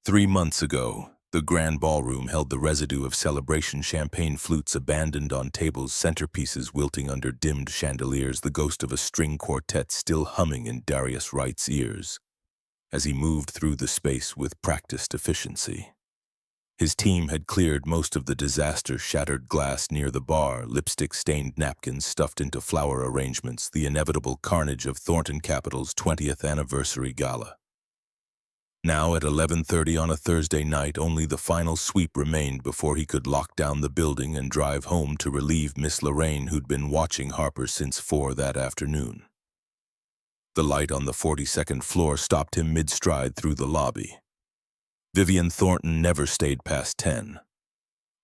3 months ago, the grand ballroom held the residue of celebration champagne flutes abandoned on tables, centerpieces wilting under dimmed chandeliers, the ghost of a string quartet still humming in Darius Wright's ears as he moved through the space with practiced efficiency. His team had cleared most of the disaster-shattered glass near the bar, lipstick-stained napkins stuffed into flower arrangements, the inevitable carnage of Thornton Capital's 20th anniversary gala. Now at 11:30 on a Thursday night, only the final sweep remained before he could lock down the building and drive home to relieve Miss Lorraine, who'd been watching Harper since 4 that afternoon. The light on the 42nd floor stopped him mid-stride through the lobby. Vivian Thornton never stayed past 10.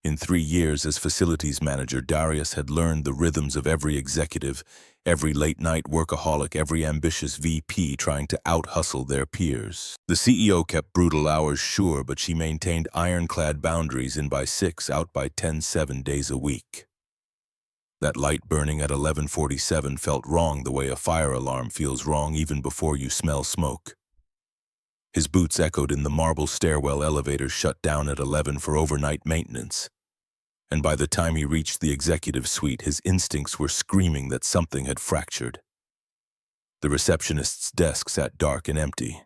In 3 years as facilities manager, Darius had learned the rhythms of every executive, every late-night workaholic, every ambitious VP trying to out-hustle their peers. The CEO kept brutal hours, sure, but she maintained ironclad boundaries: in by 6, out by 10, 7 days a week. That light burning at 11:47 felt wrong, the way a fire alarm feels wrong even before you smell smoke. His boots echoed in the marble stairwell elevators shut down at 11 for overnight maintenance. And by the time he reached the executive suite, his instincts were screaming that something had fractured. The receptionist's desk sat dark and empty.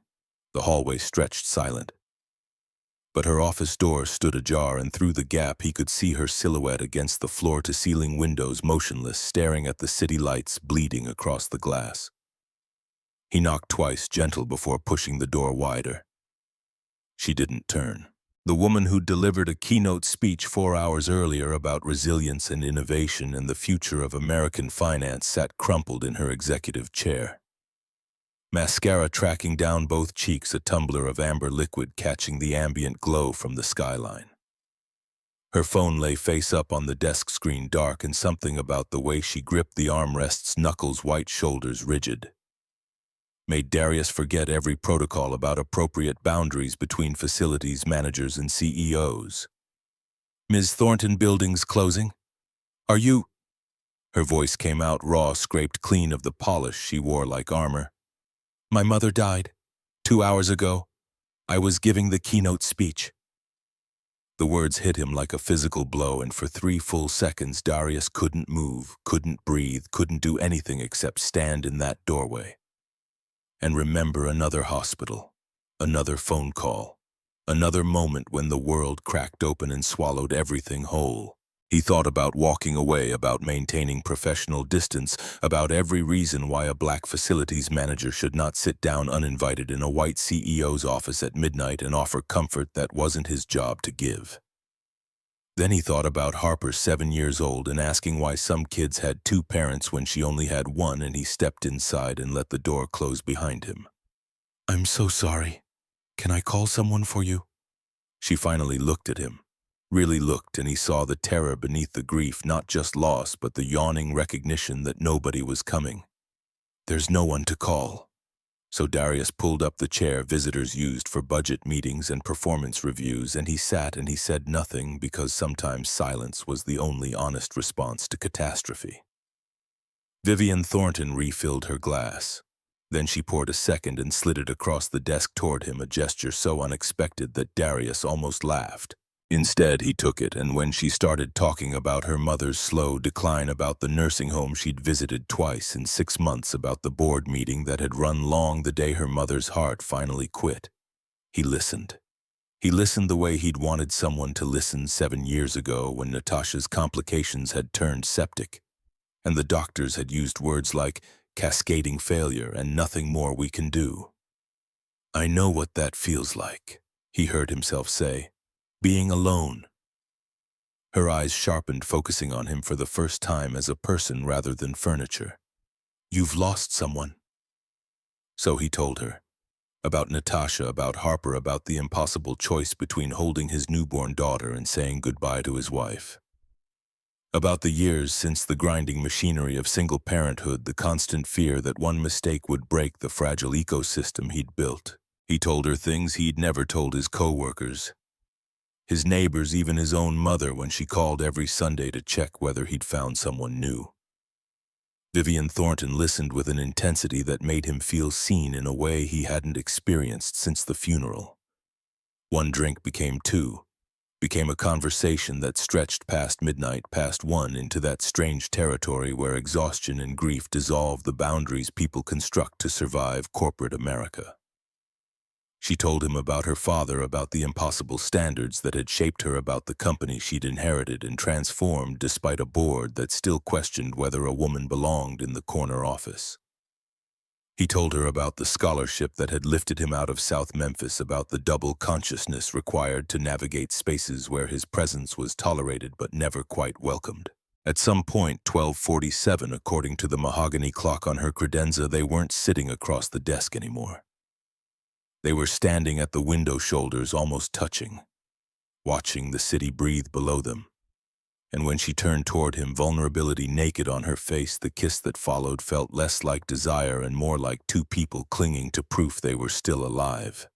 The hallway stretched silent. But her office door stood ajar, and through the gap he could see her silhouette against the floor-to-ceiling windows, motionless, staring at the city lights bleeding across the glass. He knocked twice, gentle, before pushing the door wider. She didn't turn. The woman who'd delivered a keynote speech 4 hours earlier about resilience and innovation and the future of American finance sat crumpled in her executive chair. Mascara tracking down both cheeks, a tumbler of amber liquid catching the ambient glow from the skyline. Her phone lay face up on the desk screen, dark, and something about the way she gripped the armrest's knuckles, white shoulders rigid, made Darius forget every protocol about appropriate boundaries between facilities managers and CEOs. "Ms. Thornton, building's closing? Are you—" Her voice came out raw, scraped clean of the polish she wore like armor. "My mother died 2 hours ago. I was giving the keynote speech." The words hit him like a physical blow, and for 3 full seconds Darius couldn't move, couldn't breathe, couldn't do anything except stand in that doorway and remember another hospital, another phone call, another moment when the world cracked open and swallowed everything whole. He thought about walking away, about maintaining professional distance, about every reason why a black facilities manager should not sit down uninvited in a white CEO's office at midnight and offer comfort that wasn't his job to give. Then he thought about Harper, 7 years old, and asking why some kids had 2 parents when she only had 1, and he stepped inside and let the door close behind him. "I'm so sorry. Can I call someone for you?" She finally looked at him. Really looked, and he saw the terror beneath the grief, not just loss, but the yawning recognition that nobody was coming. "There's no one to call." So Darius pulled up the chair visitors used for budget meetings and performance reviews, and he sat and he said nothing, because sometimes silence was the only honest response to catastrophe. Vivian Thornton refilled her glass. Then she poured a second and slid it across the desk toward him, a gesture so unexpected that Darius almost laughed. Instead, he took it, and when she started talking about her mother's slow decline, about the nursing home she'd visited twice in 6 months, about the board meeting that had run long the day her mother's heart finally quit, he listened. He listened the way he'd wanted someone to listen 7 years ago, when Natasha's complications had turned septic, and the doctors had used words like cascading failure and nothing more we can do. "I know what that feels like," he heard himself say. "Being alone." Her eyes sharpened, focusing on him for the first time as a person rather than furniture. "You've lost someone." So he told her. About Natasha, about Harper, about the impossible choice between holding his newborn daughter and saying goodbye to his wife. About the years since the grinding machinery of single parenthood, the constant fear that one mistake would break the fragile ecosystem he'd built. He told her things he'd never told his co-workers, his neighbors, even his own mother, when she called every Sunday to check whether he'd found someone new. Vivian Thornton listened with an intensity that made him feel seen in a way he hadn't experienced since the funeral. One drink became two, became a conversation that stretched past midnight, past one, into that strange territory where exhaustion and grief dissolve the boundaries people construct to survive corporate America. She told him about her father, about the impossible standards that had shaped her, about the company she'd inherited and transformed despite a board that still questioned whether a woman belonged in the corner office. He told her about the scholarship that had lifted him out of South Memphis, about the double consciousness required to navigate spaces where his presence was tolerated but never quite welcomed. At some point, 12:47, according to the mahogany clock on her credenza, they weren't sitting across the desk anymore. They were standing at the window shoulders, almost touching, watching the city breathe below them. And when she turned toward him, vulnerability naked on her face, the kiss that followed felt less like desire and more like two people clinging to proof they were still alive.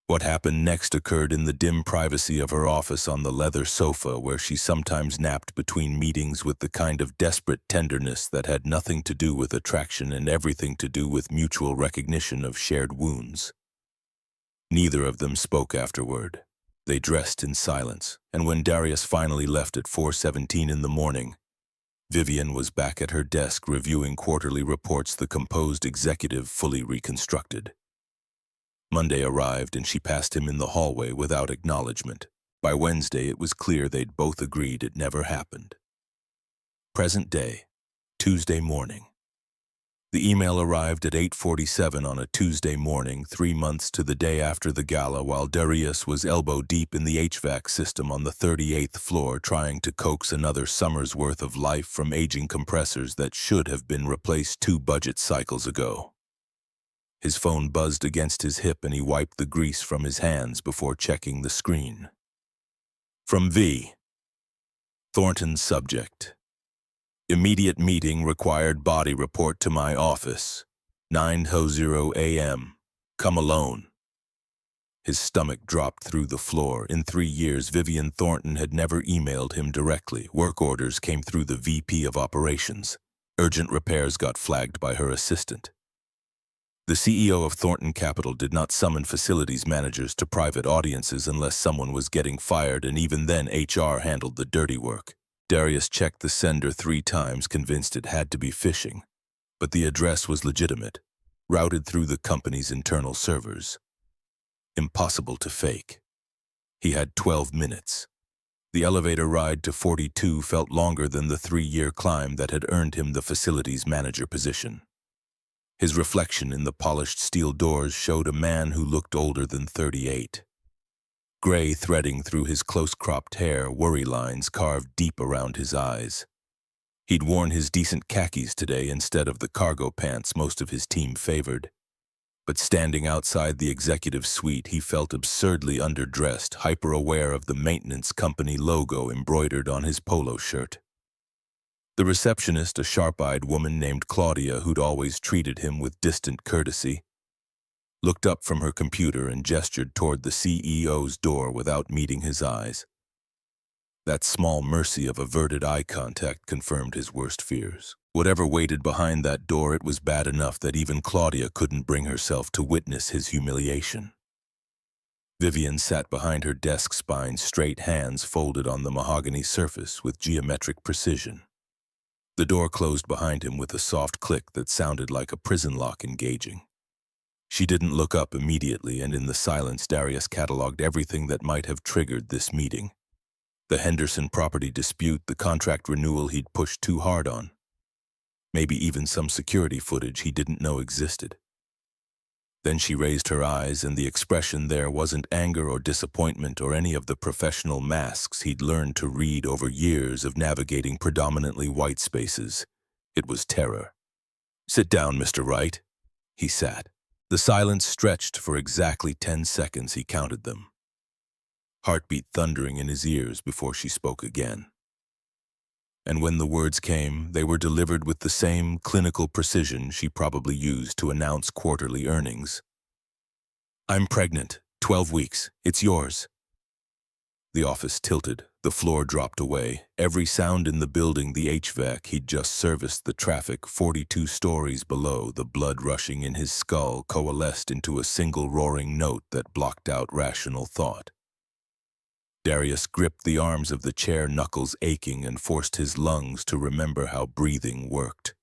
What happened next occurred in the dim privacy of her office, on the leather sofa where she sometimes napped between meetings, with the kind of desperate tenderness that had nothing to do with attraction and everything to do with mutual recognition of shared wounds. Neither of them spoke afterward. They dressed in silence, and when Darius finally left at 4:17 in the morning, Vivian was back at her desk reviewing quarterly reports, the composed executive fully reconstructed. Monday arrived and she passed him in the hallway without acknowledgement. By Wednesday, it was clear they'd both agreed it never happened. Present day, Tuesday morning. The email arrived at 8:47 on a Tuesday morning, 3 months to the day after the gala, while Darius was elbow-deep in the HVAC system on the 38th floor, trying to coax another summer's worth of life from aging compressors that should have been replaced 2 budget cycles ago. His phone buzzed against his hip and he wiped the grease from his hands before checking the screen. From V. Thornton's subject. Immediate meeting required, body report to my office. 9:00 a.m. Come alone. His stomach dropped through the floor. In 3 years, Vivian Thornton had never emailed him directly. Work orders came through the VP of Operations. Urgent repairs got flagged by her assistant. The CEO of Thornton Capital did not summon facilities managers to private audiences unless someone was getting fired, and even then HR handled the dirty work. Darius checked the sender 3 times, convinced it had to be phishing. But the address was legitimate, routed through the company's internal servers. Impossible to fake. He had 12 minutes. The elevator ride to 42 felt longer than the 3-year climb that had earned him the facilities manager position. His reflection in the polished steel doors showed a man who looked older than 38. Gray threading through his close-cropped hair, worry lines carved deep around his eyes. He'd worn his decent khakis today instead of the cargo pants most of his team favored. But standing outside the executive suite, he felt absurdly underdressed, hyper-aware of the maintenance company logo embroidered on his polo shirt. The receptionist, a sharp-eyed woman named Claudia who'd always treated him with distant courtesy, looked up from her computer and gestured toward the CEO's door without meeting his eyes. That small mercy of averted eye contact confirmed his worst fears. Whatever waited behind that door, it was bad enough that even Claudia couldn't bring herself to witness his humiliation. Vivian sat behind her desk, spine straight, hands folded on the mahogany surface with geometric precision. The door closed behind him with a soft click that sounded like a prison lock engaging. She didn't look up immediately, and in the silence, Darius cataloged everything that might have triggered this meeting. The Henderson property dispute, the contract renewal he'd pushed too hard on. Maybe even some security footage he didn't know existed. Then she raised her eyes, and the expression there wasn't anger or disappointment or any of the professional masks he'd learned to read over years of navigating predominantly white spaces. It was terror. "Sit down, Mr. Wright." He sat. The silence stretched for exactly 10 seconds. He counted them. Heartbeat thundering in his ears before she spoke again. And when the words came, they were delivered with the same clinical precision she probably used to announce quarterly earnings. "I'm pregnant. 12 weeks. It's yours." The office tilted. The floor dropped away. Every sound in the building, the HVAC he'd just serviced, the traffic 42 stories below, the blood rushing in his skull coalesced into a single roaring note that blocked out rational thought. Darius gripped the arms of the chair, knuckles aching, and forced his lungs to remember how breathing worked.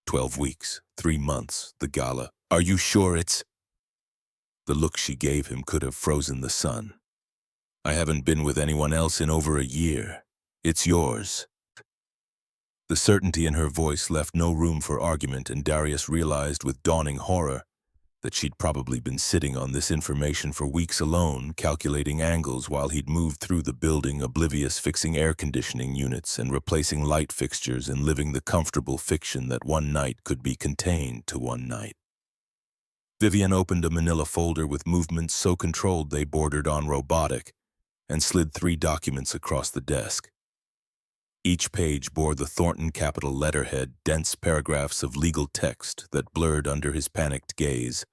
12 weeks, 3 months, the gala. Are you sure it's... The look she gave him could have frozen the sun. I haven't been with anyone else in over a year. It's yours. The certainty in her voice left no room for argument, and Darius realized with dawning horror that she'd probably been sitting on this information for weeks alone, calculating angles while he'd moved through the building, oblivious, fixing air conditioning units and replacing light fixtures and living the comfortable fiction that one night could be contained to one night. Vivian opened a manila folder with movements so controlled they bordered on robotic and slid 3 documents across the desk. Each page bore the Thornton capital letterhead, dense paragraphs of legal text that blurred under his panicked gaze.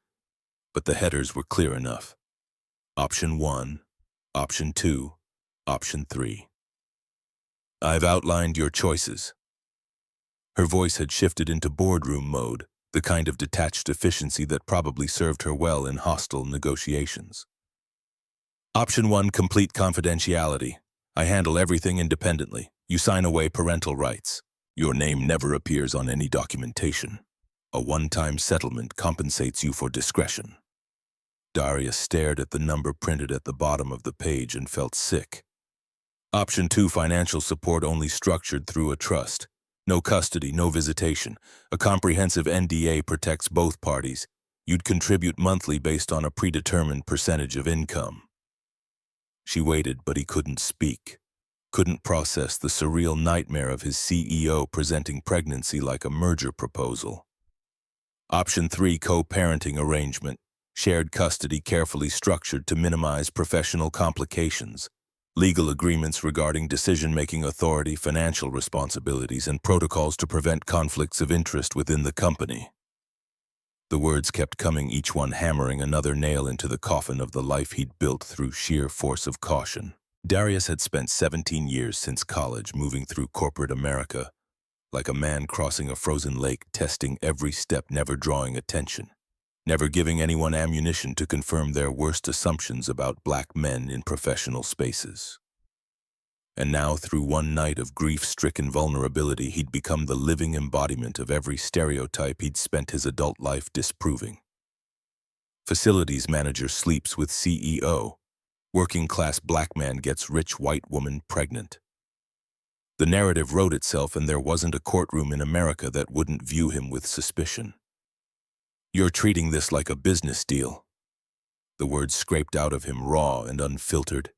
But the headers were clear enough. Option 1, Option 2, Option 3. I've outlined your choices. Her voice had shifted into boardroom mode, the kind of detached efficiency that probably served her well in hostile negotiations. Option 1, complete confidentiality. I handle everything independently. You sign away parental rights. Your name never appears on any documentation. A one-time settlement compensates you for discretion. Darius stared at the number printed at the bottom of the page and felt sick. Option 2, financial support only structured through a trust. No custody, no visitation. A comprehensive NDA protects both parties. You'd contribute monthly based on a predetermined percentage of income. She waited, but he couldn't speak. Couldn't process the surreal nightmare of his CEO presenting pregnancy like a merger proposal. Option 3, co-parenting arrangement. Shared custody carefully structured to minimize professional complications. Legal agreements regarding decision-making authority, financial responsibilities, and protocols to prevent conflicts of interest within the company. The words kept coming, each one hammering another nail into the coffin of the life he'd built through sheer force of caution. Darius had spent 17 years since college moving through corporate America, like a man crossing a frozen lake, testing every step, never drawing attention, never giving anyone ammunition to confirm their worst assumptions about black men in professional spaces. And now, through one night of grief-stricken vulnerability, he'd become the living embodiment of every stereotype he'd spent his adult life disproving. Facilities manager sleeps with CEO. Working-class black man gets rich white woman pregnant. The narrative wrote itself, and there wasn't a courtroom in America that wouldn't view him with suspicion. You're treating this like a business deal. The words scraped out of him, raw and unfiltered.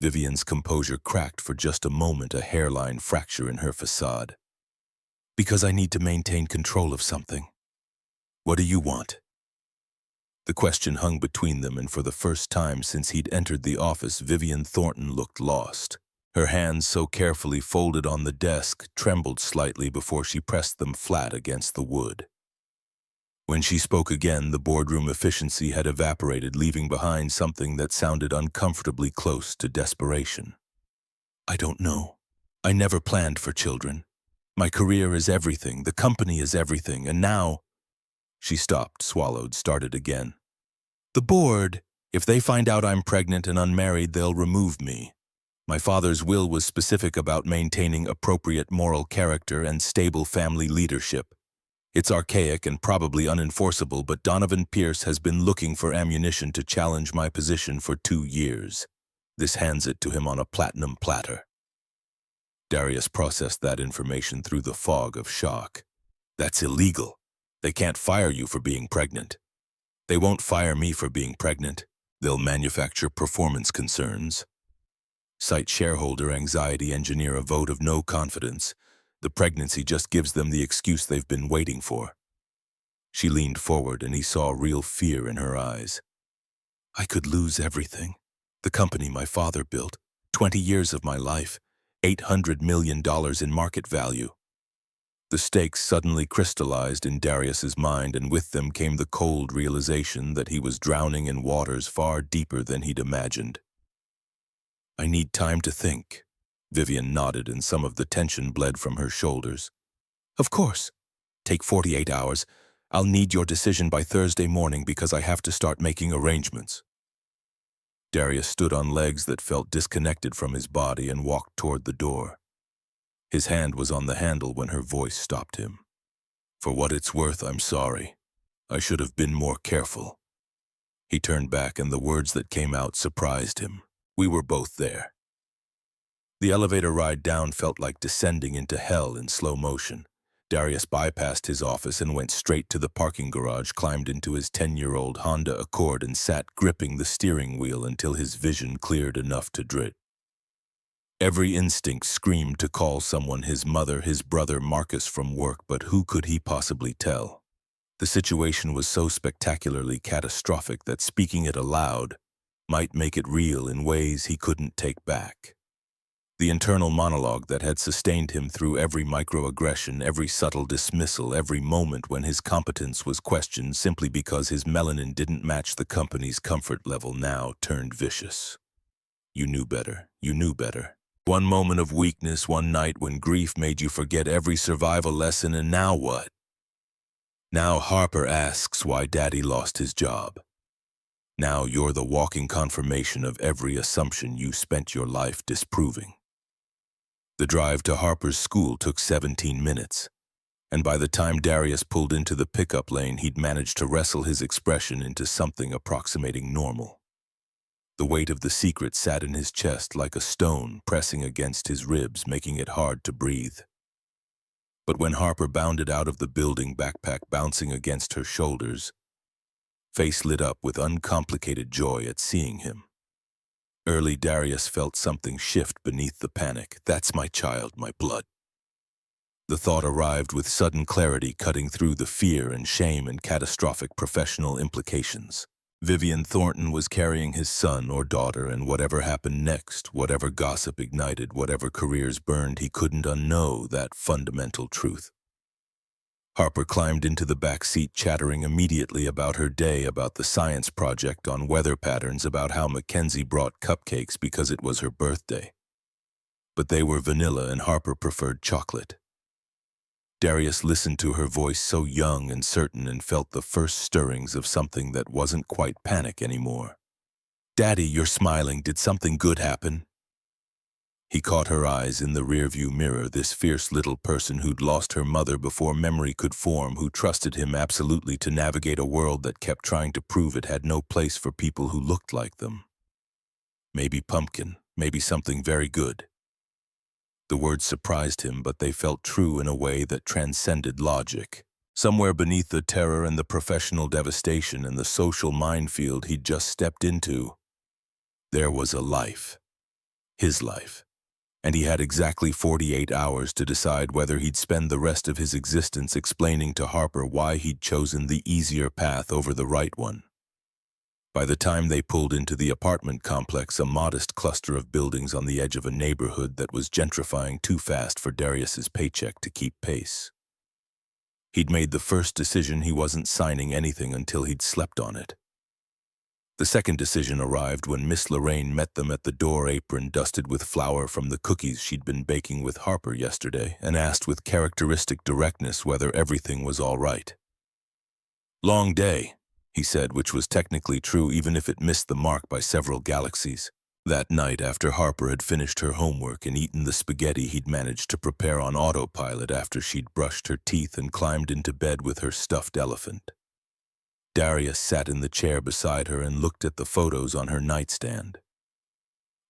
Vivian's composure cracked for just a moment, a hairline fracture in her facade. Because I need to maintain control of something. What do you want? The question hung between them, and for the first time since he'd entered the office, Vivian Thornton looked lost. Her hands, so carefully folded on the desk, trembled slightly before she pressed them flat against the wood. When she spoke again, the boardroom efficiency had evaporated, leaving behind something that sounded uncomfortably close to desperation. I don't know. I never planned for children. My career is everything, the company is everything, and now... She stopped, swallowed, started again. The board, if they find out I'm pregnant and unmarried, they'll remove me. My father's will was specific about maintaining appropriate moral character and stable family leadership. It's archaic and probably unenforceable, but Donovan Pierce has been looking for ammunition to challenge my position for 2 years. This hands it to him on a platinum platter. Darius processed that information through the fog of shock. That's illegal. They can't fire you for being pregnant. They won't fire me for being pregnant. They'll manufacture performance concerns. Cite shareholder anxiety, engineer a vote of no confidence. The pregnancy just gives them the excuse they've been waiting for. She leaned forward, and he saw real fear in her eyes. I could lose everything. The company my father built, 20 years of my life, $800 million in market value. The stakes suddenly crystallized in Darius's mind, and with them came the cold realization that he was drowning in waters far deeper than he'd imagined. I need time to think. Vivian nodded and some of the tension bled from her shoulders. Of course. Take 48 hours. I'll need your decision by Thursday morning because I have to start making arrangements. Darius stood on legs that felt disconnected from his body and walked toward the door. His hand was on the handle when her voice stopped him. For what it's worth, I'm sorry. I should have been more careful. He turned back and the words that came out surprised him. We were both there. The elevator ride down felt like descending into hell in slow motion. Darius bypassed his office and went straight to the parking garage, climbed into his 10-year-old Honda Accord and sat gripping the steering wheel until his vision cleared enough to drift. Every instinct screamed to call someone, his mother, his brother Marcus from work, but who could he possibly tell? The situation was so spectacularly catastrophic that speaking it aloud might make it real in ways he couldn't take back. The internal monologue that had sustained him through every microaggression, every subtle dismissal, every moment when his competence was questioned simply because his melanin didn't match the company's comfort level, now turned vicious. You knew better. You knew better. One moment of weakness, one night when grief made you forget every survival lesson, and now what? Now Harper asks why Daddy lost his job. Now you're the walking confirmation of every assumption you spent your life disproving. The drive to Harper's school took 17 minutes, and by the time Darius pulled into the pickup lane, he'd managed to wrestle his expression into something approximating normal. The weight of the secret sat in his chest like a stone pressing against his ribs, making it hard to breathe. But when Harper bounded out of the building, backpack bouncing against her shoulders, face lit up with uncomplicated joy at seeing him. Early Darius felt something shift beneath the panic. That's my child, my blood. The thought arrived with sudden clarity, cutting through the fear and shame and catastrophic professional implications. Vivian Thornton was carrying his son or daughter, and whatever happened next, whatever gossip ignited, whatever careers burned, he couldn't unknow that fundamental truth. Harper climbed into the back seat, chattering immediately about her day, about the science project on weather patterns, about how Mackenzie brought cupcakes because it was her birthday. But they were vanilla and Harper preferred chocolate. Darius listened to her voice, so young and certain, and felt the first stirrings of something that wasn't quite panic anymore. Daddy, you're smiling. Did something good happen? He caught her eyes in the rearview mirror, this fierce little person who'd lost her mother before memory could form, who trusted him absolutely to navigate a world that kept trying to prove it had no place for people who looked like them. Maybe pumpkin, maybe something very good. The words surprised him, but they felt true in a way that transcended logic. Somewhere beneath the terror and the professional devastation and the social minefield he'd just stepped into, there was a life. His life. And he had exactly 48 hours to decide whether he'd spend the rest of his existence explaining to Harper why he'd chosen the easier path over the right one. By the time they pulled into the apartment complex, a modest cluster of buildings on the edge of a neighborhood that was gentrifying too fast for Darius's paycheck to keep pace. He'd made the first decision. He wasn't signing anything until he'd slept on it. The second decision arrived when Miss Lorraine met them at the door, apron dusted with flour from the cookies she'd been baking with Harper yesterday, and asked with characteristic directness whether everything was all right. Long day, he said, which was technically true even if it missed the mark by several galaxies. That night, after Harper had finished her homework and eaten the spaghetti he'd managed to prepare on autopilot after she'd brushed her teeth and climbed into bed with her stuffed elephant, Darius sat in the chair beside her and looked at the photos on her nightstand.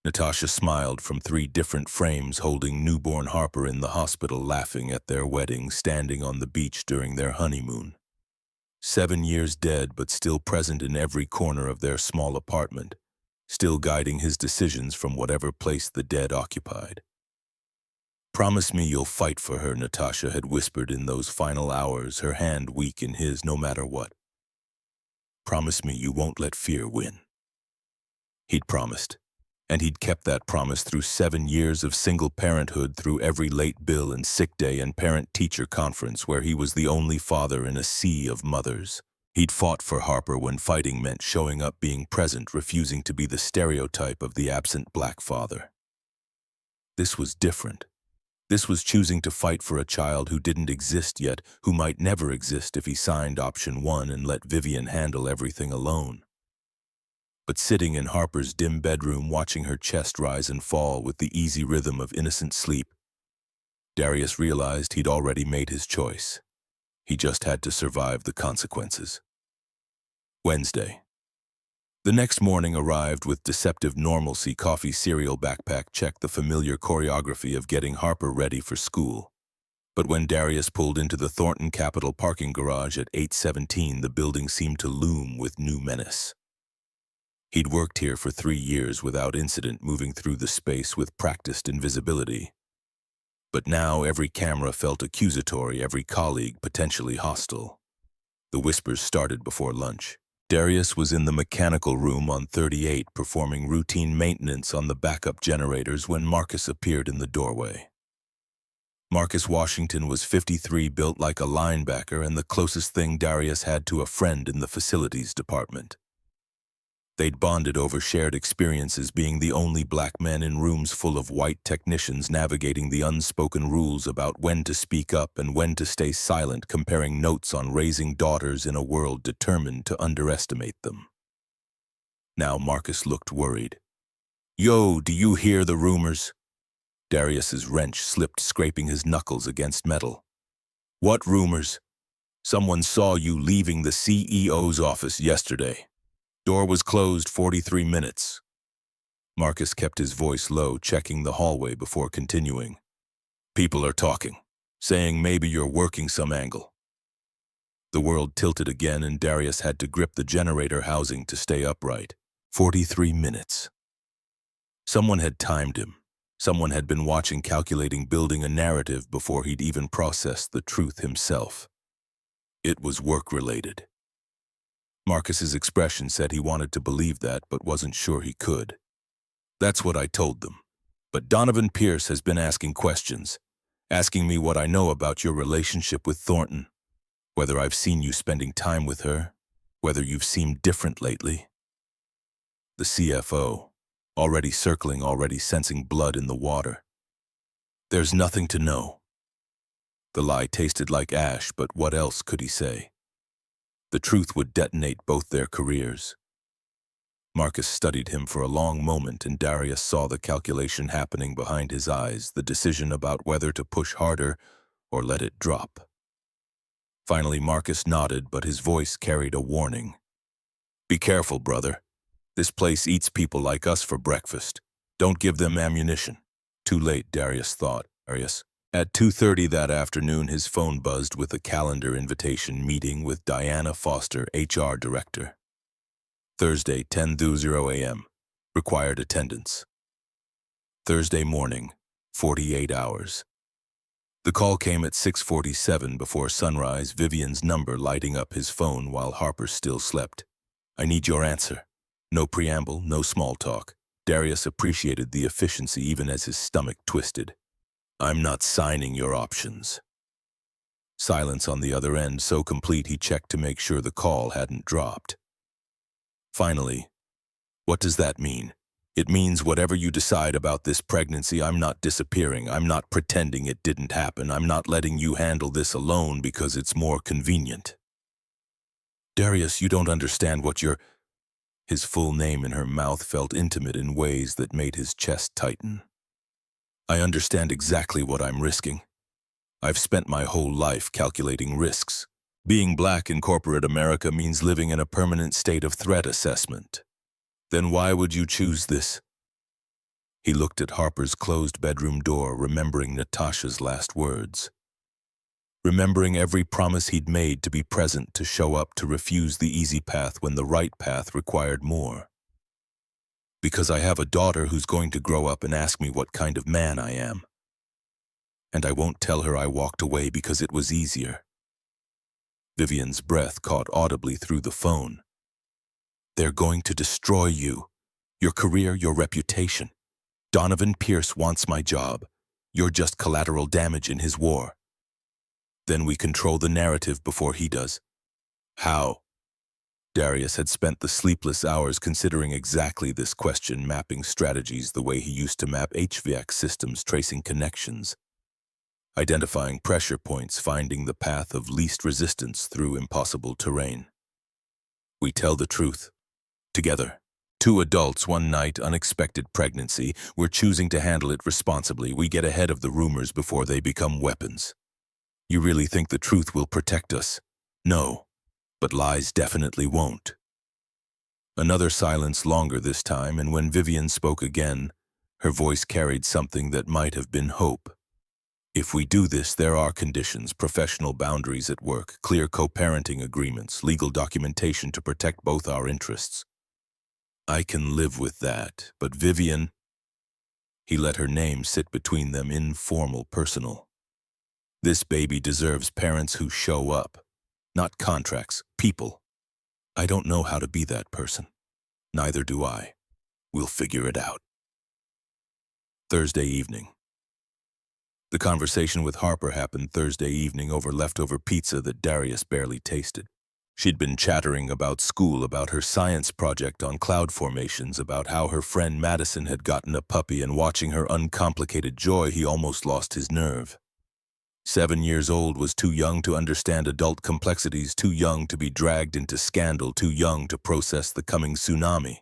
Natasha smiled from 3 different frames holding newborn Harper in the hospital, laughing at their wedding, standing on the beach during their honeymoon. 7 years dead, but still present in every corner of their small apartment, still guiding his decisions from whatever place the dead occupied. Promise me you'll fight for her, Natasha had whispered in those final hours, her hand weak in his no matter what. Promise me you won't let fear win. He'd promised, and he'd kept that promise through 7 years of single parenthood, through every late bill and sick day and parent-teacher conference where he was the only father in a sea of mothers. He'd fought for Harper when fighting meant showing up, being present, refusing to be the stereotype of the absent black father. This was different. This was choosing to fight for a child who didn't exist yet, who might never exist if he signed option 1 and let Vivian handle everything alone. But sitting in Harper's dim bedroom, watching her chest rise and fall with the easy rhythm of innocent sleep, Darius realized he'd already made his choice. He just had to survive the consequences. Wednesday. The next morning arrived with deceptive normalcy. Coffee, cereal, backpack check, the familiar choreography of getting Harper ready for school. But when Darius pulled into the Thornton Capital parking garage at 8:17, the building seemed to loom with new menace. He'd worked here for 3 years without incident, moving through the space with practiced invisibility. But now every camera felt accusatory, every colleague potentially hostile. The whispers started before lunch. Darius was in the mechanical room on 38 performing routine maintenance on the backup generators when Marcus appeared in the doorway. Marcus Washington was 53, built like a linebacker, and the closest thing Darius had to a friend in the facilities department. They'd bonded over shared experiences, being the only black men in rooms full of white technicians, navigating the unspoken rules about when to speak up and when to stay silent, comparing notes on raising daughters in a world determined to underestimate them. Now Marcus looked worried. "Yo, do you hear the rumors?" Darius's wrench slipped, scraping his knuckles against metal. "What rumors?" "Someone saw you leaving the CEO's office yesterday. Door was closed 43 minutes. Marcus kept his voice low, checking the hallway before continuing. "People are talking, saying maybe you're working some angle." The world tilted again, and Darius had to grip the generator housing to stay upright. 43 minutes. Someone had timed him. Someone had been watching, calculating, building a narrative before he'd even processed the truth himself. It was work-related. Marcus's expression said he wanted to believe that, but wasn't sure he could. "That's what I told them. But Donovan Pierce has been asking questions, asking me what I know about your relationship with Thornton, whether I've seen you spending time with her, whether you've seemed different lately." The CFO, already circling, already sensing blood in the water. "There's nothing to know." The lie tasted like ash, but what else could he say? The truth would detonate both their careers. Marcus studied him for a long moment, and Darius saw the calculation happening behind his eyes, the decision about whether to push harder or let it drop. Finally, Marcus nodded, but his voice carried a warning. "Be careful, brother. This place eats people like us for breakfast. Don't give them ammunition." Too late, Darius thought. At 2:30 that afternoon, his phone buzzed with a calendar invitation: meeting with Diana Foster, HR Director. Thursday, 10:20 a.m. Required attendance. Thursday morning, 48 hours. The call came at 6:47 before sunrise, Vivian's number lighting up his phone while Harper still slept. "I need your answer." No preamble, no small talk. Darius appreciated the efficiency even as his stomach twisted. "I'm not signing your options." Silence on the other end, so complete he checked to make sure the call hadn't dropped. Finally, "What does that mean?" "It means whatever you decide about this pregnancy, I'm not disappearing. I'm not pretending it didn't happen. I'm not letting you handle this alone because it's more convenient." "Darius, you don't understand what you're—" His full name in her mouth felt intimate in ways that made his chest tighten. "I understand exactly what I'm risking. I've spent my whole life calculating risks. Being black in corporate America means living in a permanent state of threat assessment. Then why would you choose this?" He looked at Harper's closed bedroom door, remembering Natasha's last words. Remembering every promise he'd made to be present, to show up, to refuse the easy path when the right path required more. "Because I have a daughter who's going to grow up and ask me what kind of man I am. And I won't tell her I walked away because it was easier." Vivian's breath caught audibly through the phone. "They're going to destroy you. Your career, your reputation. Donovan Pierce wants my job. You're just collateral damage in his war. Then we control the narrative before he does." "How?" Darius had spent the sleepless hours considering exactly this question, mapping strategies the way he used to map HVAC systems, tracing connections, identifying pressure points, finding the path of least resistance through impossible terrain. We tell the truth. Together. Two adults, one night, unexpected pregnancy. We're choosing to handle it responsibly. We get ahead of the rumors before they become weapons. You really think the truth will protect us? No, but lies definitely won't. Another silence, longer this time, and when Vivian spoke again, her voice carried something that might have been hope. If we do this, there are conditions, professional boundaries at work, clear co-parenting agreements, legal documentation to protect both our interests. I can live with that, but Vivian, he let her name sit between them, informal, personal. This baby deserves parents who show up, not contracts, people. I don't know how to be that person. Neither do I. We'll figure it out. Thursday evening. The conversation with Harper happened Thursday evening over leftover pizza that Darius barely tasted. She'd been chattering about school, about her science project on cloud formations, about how her friend Madison had gotten a puppy, and watching her uncomplicated joy, he almost lost his nerve. 7 years old was too young to understand adult complexities, too young to be dragged into scandal, too young to process the coming tsunami.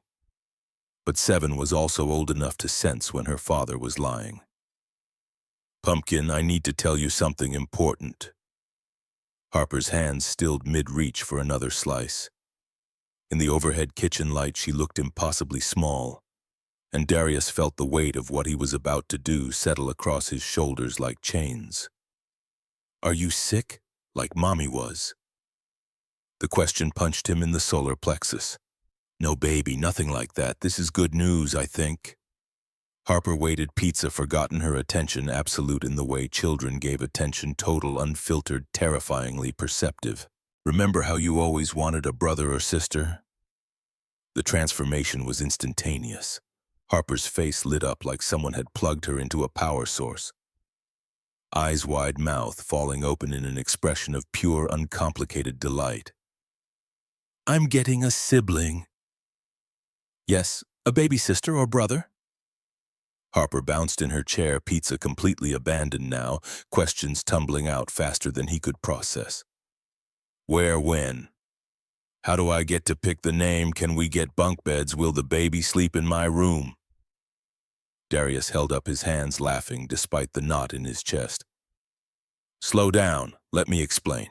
But 7 was also old enough to sense when her father was lying. Pumpkin, I need to tell you something important. Harper's hands stilled mid-reach for another slice. In the overhead kitchen light, she looked impossibly small, and Darius felt the weight of what he was about to do settle across his shoulders like chains. Are you sick, like Mommy was? The question punched him in the solar plexus. No, baby, nothing like that. This is good news, I think. Harper waited, pizza forgotten, her attention absolute in the way children gave attention, total, unfiltered, terrifyingly perceptive. Remember how you always wanted a brother or sister? The transformation was instantaneous. Harper's face lit up like someone had plugged her into a power source. Eyes wide, mouth falling open in an expression of pure, uncomplicated delight. I'm getting a sibling. Yes, a baby sister or brother? Harper bounced in her chair, pizza completely abandoned now, questions tumbling out faster than he could process. Where, when? How do I get to pick the name? Can we get bunk beds? Will the baby sleep in my room? Darius held up his hands, laughing despite the knot in his chest. Slow down, let me explain.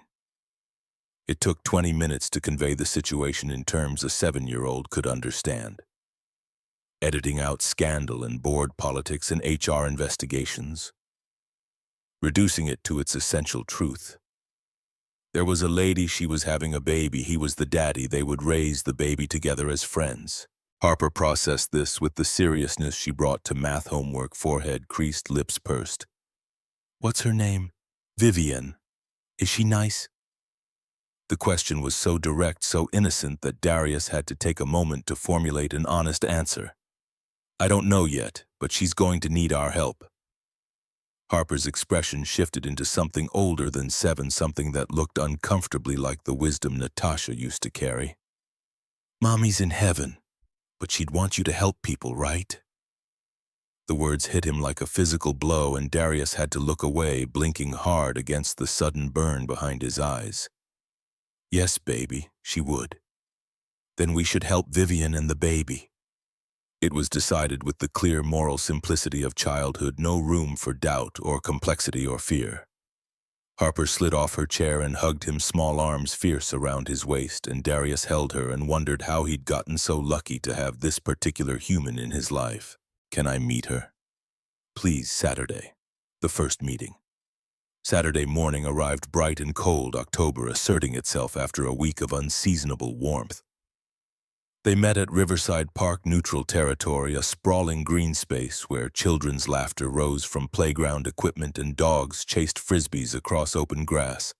It took 20 minutes to convey the situation in terms a 7-year-old could understand. Editing out scandal and board politics and HR investigations. Reducing it to its essential truth. There was a lady, she was having a baby, he was the daddy, they would raise the baby together as friends. Harper processed this with the seriousness she brought to math homework, forehead creased, lips pursed. What's her name? Vivian. Is she nice? The question was so direct, so innocent that Darius had to take a moment to formulate an honest answer. I don't know yet, but she's going to need our help. Harper's expression shifted into something older than 7, something that looked uncomfortably like the wisdom Natasha used to carry. Mommy's in heaven, but she'd want you to help people, right? The words hit him like a physical blow, and Darius had to look away, blinking hard against the sudden burn behind his eyes. Yes, baby, she would. Then we should help Vivian and the baby. It was decided with the clear moral simplicity of childhood, no room for doubt or complexity or fear. Harper slid off her chair and hugged him, small arms fierce around his waist, and Darius held her and wondered how he'd gotten so lucky to have this particular human in his life. Can I meet her? Please, Saturday. The first meeting. Saturday morning arrived bright and cold, October asserting itself after a week of unseasonable warmth. They met at Riverside Park, neutral territory, a sprawling green space where children's laughter rose from playground equipment and dogs chased frisbees across open grass.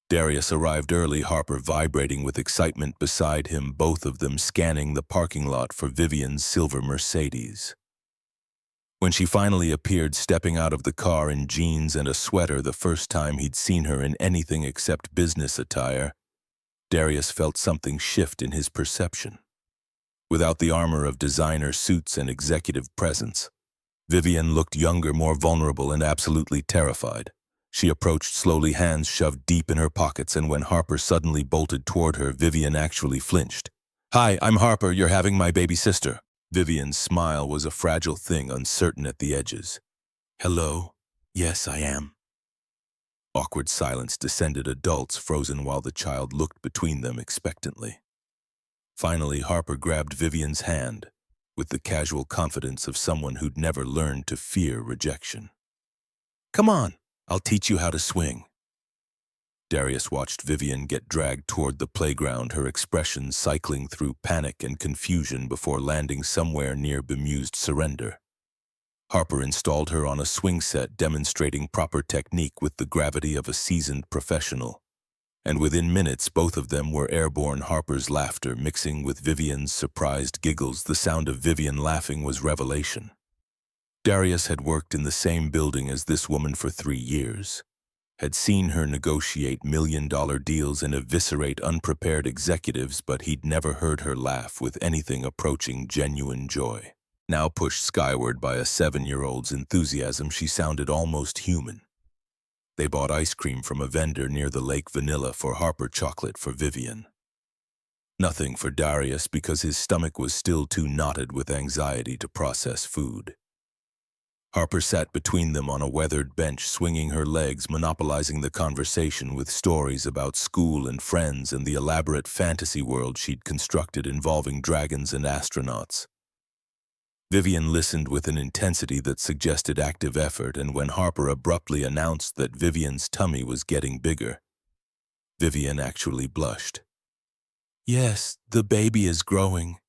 Darius arrived early, Harper vibrating with excitement beside him, both of them scanning the parking lot for Vivian's silver Mercedes. When she finally appeared, stepping out of the car in jeans and a sweater, the first time he'd seen her in anything except business attire, Darius felt something shift in his perception. Without the armor of designer suits and executive presence, Vivian looked younger, more vulnerable, and absolutely terrified. She approached slowly, hands shoved deep in her pockets, and when Harper suddenly bolted toward her, Vivian actually flinched. "Hi, I'm Harper. You're having my baby sister." Vivian's smile was a fragile thing, uncertain at the edges. "Hello? Yes, I am." Awkward silence descended, adults frozen while the child looked between them expectantly. Finally, Harper grabbed Vivian's hand with the casual confidence of someone who'd never learned to fear rejection. "Come on, I'll teach you how to swing." Darius watched Vivian get dragged toward the playground, her expression cycling through panic and confusion before landing somewhere near bemused surrender. Harper installed her on a swing set, demonstrating proper technique with the gravity of a seasoned professional. And within minutes, both of them were airborne. Harper's laughter mixing with Vivian's surprised giggles. The sound of Vivian laughing was revelation. Darius had worked in the same building as this woman for 3 years, had seen her negotiate million-dollar deals and eviscerate unprepared executives, but he'd never heard her laugh with anything approaching genuine joy. Now pushed skyward by a 7-year-old's enthusiasm, she sounded almost human. They bought ice cream from a vendor near the lake, vanilla for Harper, chocolate for Vivian. Nothing for Darius because his stomach was still too knotted with anxiety to process food. Harper sat between them on a weathered bench, swinging her legs, monopolizing the conversation with stories about school and friends and the elaborate fantasy world she'd constructed involving dragons and astronauts. Vivian listened with an intensity that suggested active effort, and when Harper abruptly announced that Vivian's tummy was getting bigger, Vivian actually blushed. "Yes, the baby is growing.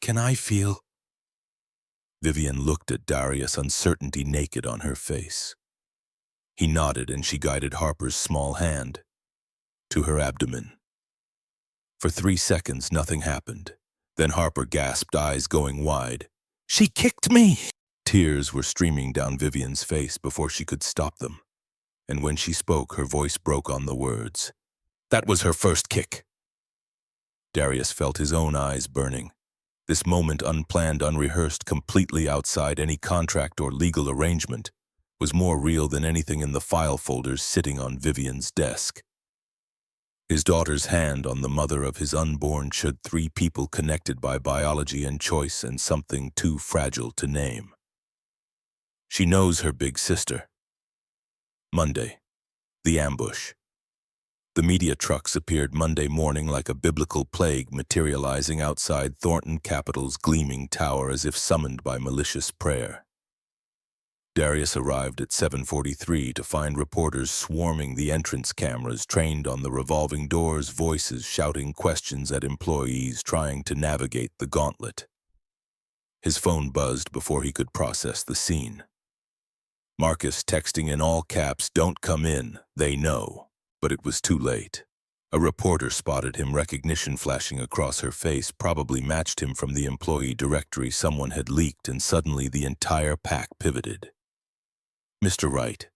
Can I feel?" Vivian looked at Darius, uncertainty naked on her face. He nodded, and she guided Harper's small hand to her abdomen. For 3 seconds, nothing happened. Then Harper gasped, eyes going wide. "She kicked me!" Tears were streaming down Vivian's face before she could stop them. And when she spoke, her voice broke on the words. "That was her first kick." Darius felt his own eyes burning. This moment, unplanned, unrehearsed, completely outside any contract or legal arrangement, was more real than anything in the file folders sitting on Vivian's desk. His daughter's hand on the mother of his unborn child, 3 people connected by biology and choice and something too fragile to name. She knows her big sister. Monday. The ambush. The media trucks appeared Monday morning like a biblical plague, materializing outside Thornton Capital's gleaming tower as if summoned by malicious prayer. Darius arrived at 7:43 to find reporters swarming the entrance cameras trained on the revolving doors, voices shouting questions at employees trying to navigate the gauntlet. His phone buzzed before he could process the scene. Marcus texting in all caps, "Don't come in, they know." But it was too late. A reporter spotted him, recognition flashing across her face, probably matched him from the employee directory someone had leaked, and suddenly the entire pack pivoted. "Mr. Wright,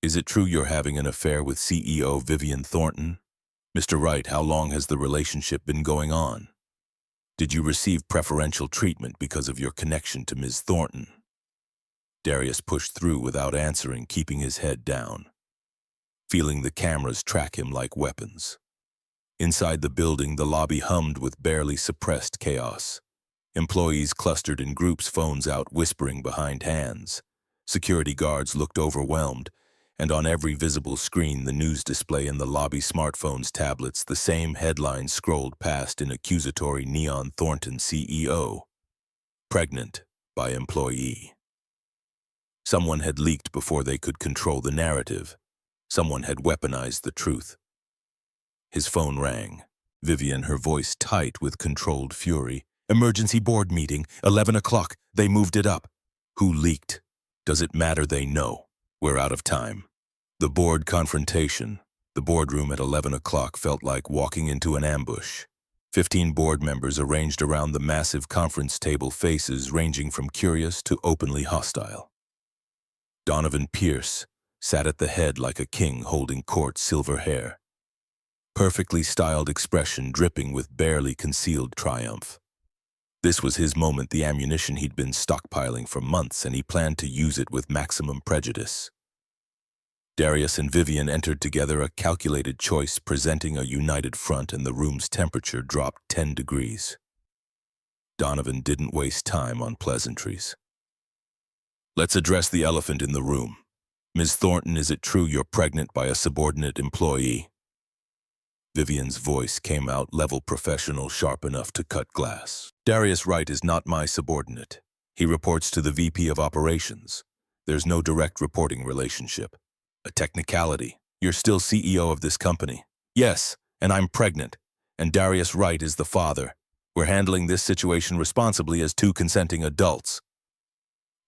is it true you're having an affair with CEO Vivian Thornton? Mr. Wright, how long has the relationship been going on? Did you receive preferential treatment because of your connection to Ms. Thornton?" Darius pushed through without answering, keeping his head down, feeling the cameras track him like weapons. Inside the building, the lobby hummed with barely suppressed chaos. Employees clustered in groups, phones out, whispering behind hands. Security guards looked overwhelmed, and on every visible screen, the news display in the lobby, smartphones, tablets, the same headlines scrolled past in accusatory neon: Thornton CEO, pregnant by employee. Someone had leaked before they could control the narrative. Someone had weaponized the truth. His phone rang. Vivian, her voice tight with controlled fury. "Emergency board meeting, 11 o'clock. They moved it up." "Who leaked?" "Does it matter? They know. We're out of time." The board confrontation. The boardroom at 11 o'clock felt like walking into an ambush. 15 board members arranged around the massive conference table, faces ranging from curious to openly hostile. Donovan Pierce sat at the head like a king holding court, silver hair. perfectly styled expression dripping with barely concealed triumph. This was his moment, the ammunition he'd been stockpiling for months, and he planned to use it with maximum prejudice. Darius and Vivian entered together, a calculated choice presenting a united front, and the room's temperature dropped 10 degrees. Donovan didn't waste time on pleasantries. "Let's address the elephant in the room. Ms. Thornton, is it true you're pregnant by a subordinate employee?" Vivian's voice came out level, professional, sharp enough to cut glass. "Darius Wright is not my subordinate. He reports to the VP of Operations. There's no direct reporting relationship. A technicality. You're still CEO of this company." "Yes, and I'm pregnant. And Darius Wright is the father. We're handling this situation responsibly as two consenting adults."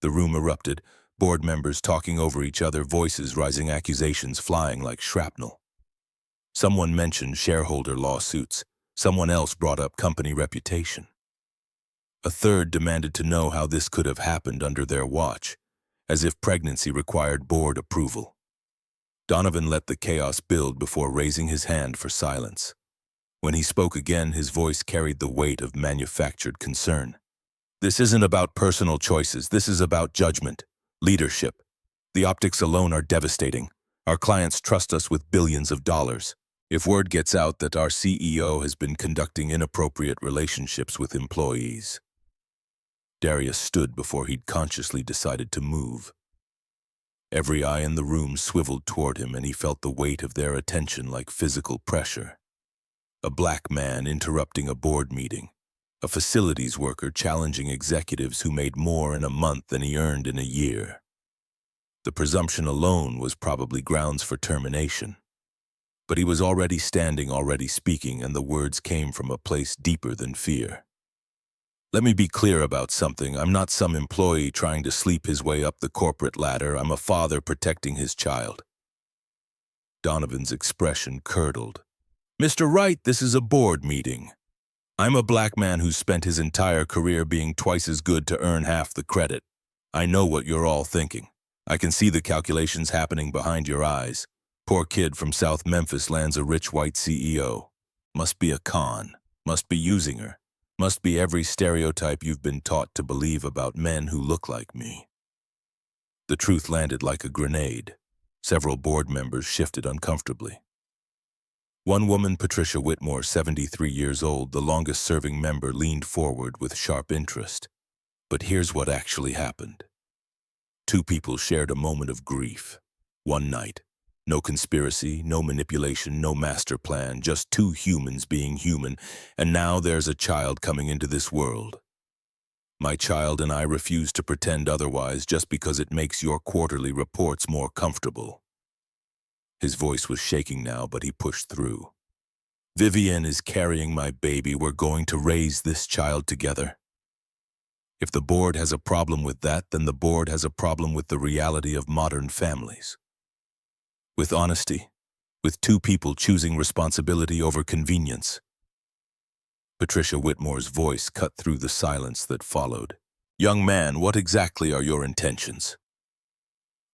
The room erupted, board members talking over each other, voices rising, accusations flying like shrapnel. Someone mentioned shareholder lawsuits. Someone else brought up company reputation. A third demanded to know how this could have happened under their watch, as if pregnancy required board approval. Donovan let the chaos build before raising his hand for silence. When he spoke again, his voice carried the weight of manufactured concern. "This isn't about personal choices. This is about judgment, leadership. The optics alone are devastating. Our clients trust us with billions of dollars. If word gets out that our CEO has been conducting inappropriate relationships with employees..." Darius stood before he'd consciously decided to move. Every eye in the room swiveled toward him, and he felt the weight of their attention like physical pressure. A black man interrupting a board meeting. A facilities worker challenging executives who made more in a month than he earned in a year. The presumption alone was probably grounds for termination. But he was already standing, already speaking, and the words came from a place deeper than fear. "Let me be clear about something. I'm not some employee trying to sleep his way up the corporate ladder. I'm a father protecting his child." Donovan's expression curdled. "Mr. Wright, this is a board meeting. I'm a black man who's spent his entire career being twice as good to earn half the credit. I know what you're all thinking. I can see the calculations happening behind your eyes. Poor kid from South Memphis lands a rich white CEO. Must be a con. Must be using her. Must be every stereotype you've been taught to believe about men who look like me." The truth landed like a grenade. Several board members shifted uncomfortably. One woman, Patricia Whitmore, 73 years old, the longest-serving member, leaned forward with sharp interest. "But here's what actually happened. Two people shared a moment of grief. One night. No conspiracy, no manipulation, no master plan, just two humans being human, and now there's a child coming into this world. My child and I refuse to pretend otherwise just because it makes your quarterly reports more comfortable." His voice was shaking now, but he pushed through. "Vivian is carrying my baby. We're going to raise this child together. If the board has a problem with that, then the board has a problem with the reality of modern families. With honesty, with two people choosing responsibility over convenience." Patricia Whitmore's voice cut through the silence that followed. "Young man, what exactly are your intentions?"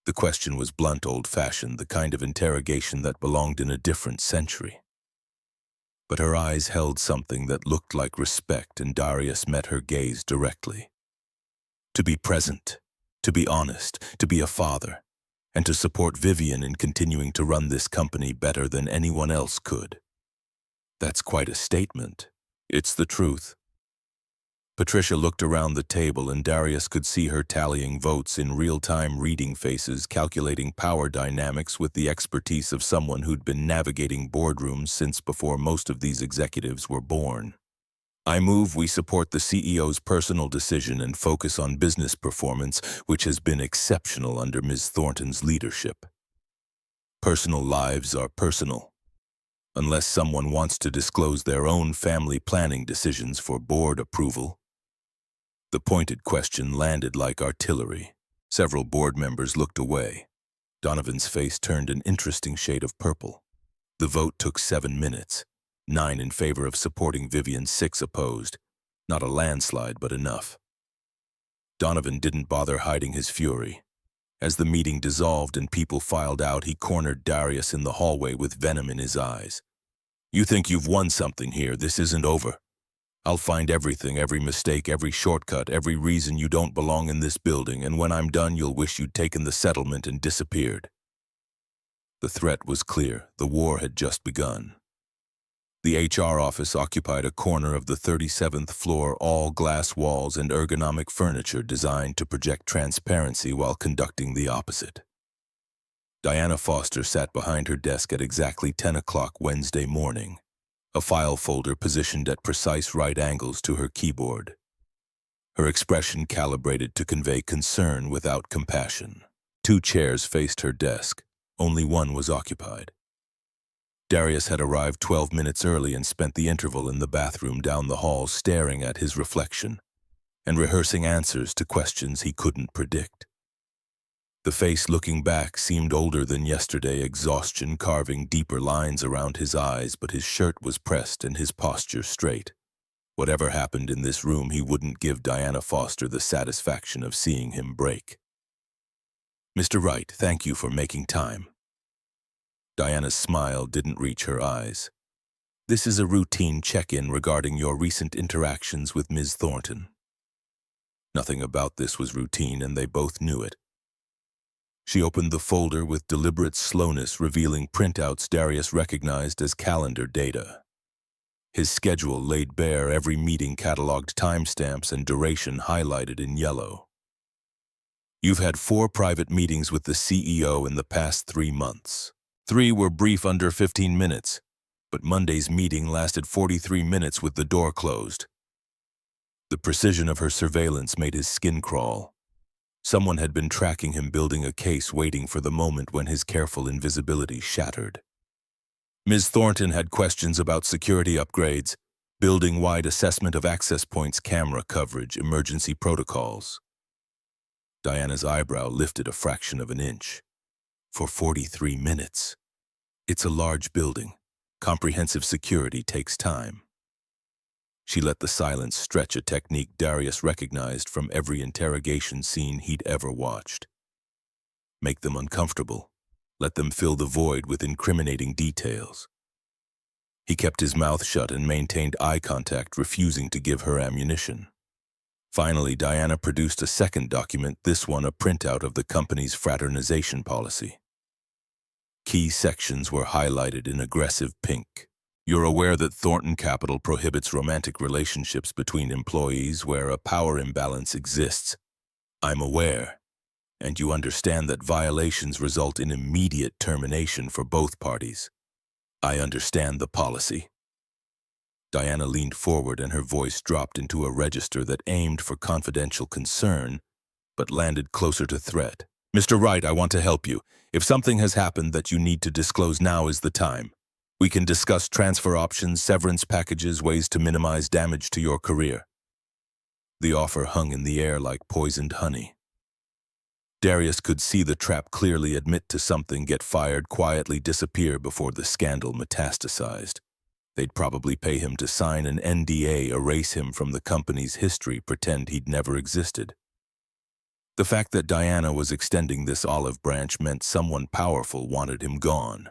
The question was blunt, old-fashioned, the kind of interrogation that belonged in a different century. But her eyes held something that looked like respect, and Darius met her gaze directly. "To be present, to be honest, to be a father, and to support Vivian in continuing to run this company better than anyone else could. That's quite a statement. It's the truth." Patricia looked around the table, and Darius could see her tallying votes in real time, reading faces, calculating power dynamics with the expertise of someone who'd been navigating boardrooms since before most of these executives were born. "I move we support the CEO's personal decision and focus on business performance, which has been exceptional under Ms. Thornton's leadership. Personal lives are personal, unless someone wants to disclose their own family planning decisions for board approval." The pointed question landed like artillery. Several board members looked away. Donovan's face turned an interesting shade of purple. The vote took 7 minutes. 9 in favor of supporting Vivian, 6 opposed. Not a landslide, but enough. Donovan didn't bother hiding his fury. As the meeting dissolved and people filed out, he cornered Darius in the hallway with venom in his eyes. You think you've won something here. This isn't over. I'll find everything, every mistake, every shortcut, every reason you don't belong in this building, and when I'm done, you'll wish you'd taken the settlement and disappeared. The threat was clear. The war had just begun. The HR office occupied a corner of the 37th floor, all glass walls and ergonomic furniture designed to project transparency while conducting the opposite. Diana Foster sat behind her desk at exactly 10 o'clock Wednesday morning, a file folder positioned at precise right angles to her keyboard. Her expression calibrated to convey concern without compassion. 2 chairs faced her desk. Only one was occupied. Darius had arrived 12 minutes early and spent the interval in the bathroom down the hall staring at his reflection and rehearsing answers to questions he couldn't predict. The face looking back seemed older than yesterday, exhaustion carving deeper lines around his eyes, but his shirt was pressed and his posture straight. Whatever happened in this room, he wouldn't give Diana Foster the satisfaction of seeing him break. "Mr. Wright, thank you for making time." Diana's smile didn't reach her eyes. "This is a routine check-in regarding your recent interactions with Ms. Thornton." Nothing about this was routine, and they both knew it. She opened the folder with deliberate slowness, revealing printouts Darius recognized as calendar data. His schedule laid bare, every meeting cataloged, timestamps and duration highlighted in yellow. "You've had 4 private meetings with the CEO in the past 3 months. 3 were brief, under 15 minutes, but Monday's meeting lasted 43 minutes with the door closed." The precision of her surveillance made his skin crawl. Someone had been tracking him, building a case, waiting for the moment when his careful invisibility shattered. Ms. Thornton had questions about security upgrades, building-wide assessment of access points, camera coverage, emergency protocols. Diana's eyebrow lifted a fraction of an inch. For 43 minutes. It's a large building. Comprehensive security takes time. She let the silence stretch, a technique Darius recognized from every interrogation scene he'd ever watched. Make them uncomfortable. Let them fill the void with incriminating details. He kept his mouth shut and maintained eye contact, refusing to give her ammunition. Finally, Diana produced a second document, this one a printout of the company's fraternization policy. Key sections were highlighted in aggressive pink. "You're aware that Thornton Capital prohibits romantic relationships between employees where a power imbalance exists." "I'm aware. And you understand that violations result in immediate termination for both parties." "I understand the policy." Diana leaned forward and her voice dropped into a register that aimed for confidential concern, but landed closer to threat. "Mr. Wright, I want to help you. If something has happened that you need to disclose, now is the time. We can discuss transfer options, severance packages, ways to minimize damage to your career." The offer hung in the air like poisoned honey. Darius could see the trap clearly: admit to something, get fired, quietly disappear before the scandal metastasized. They'd probably pay him to sign an NDA, erase him from the company's history, pretend he'd never existed. The fact that Diana was extending this olive branch meant someone powerful wanted him gone.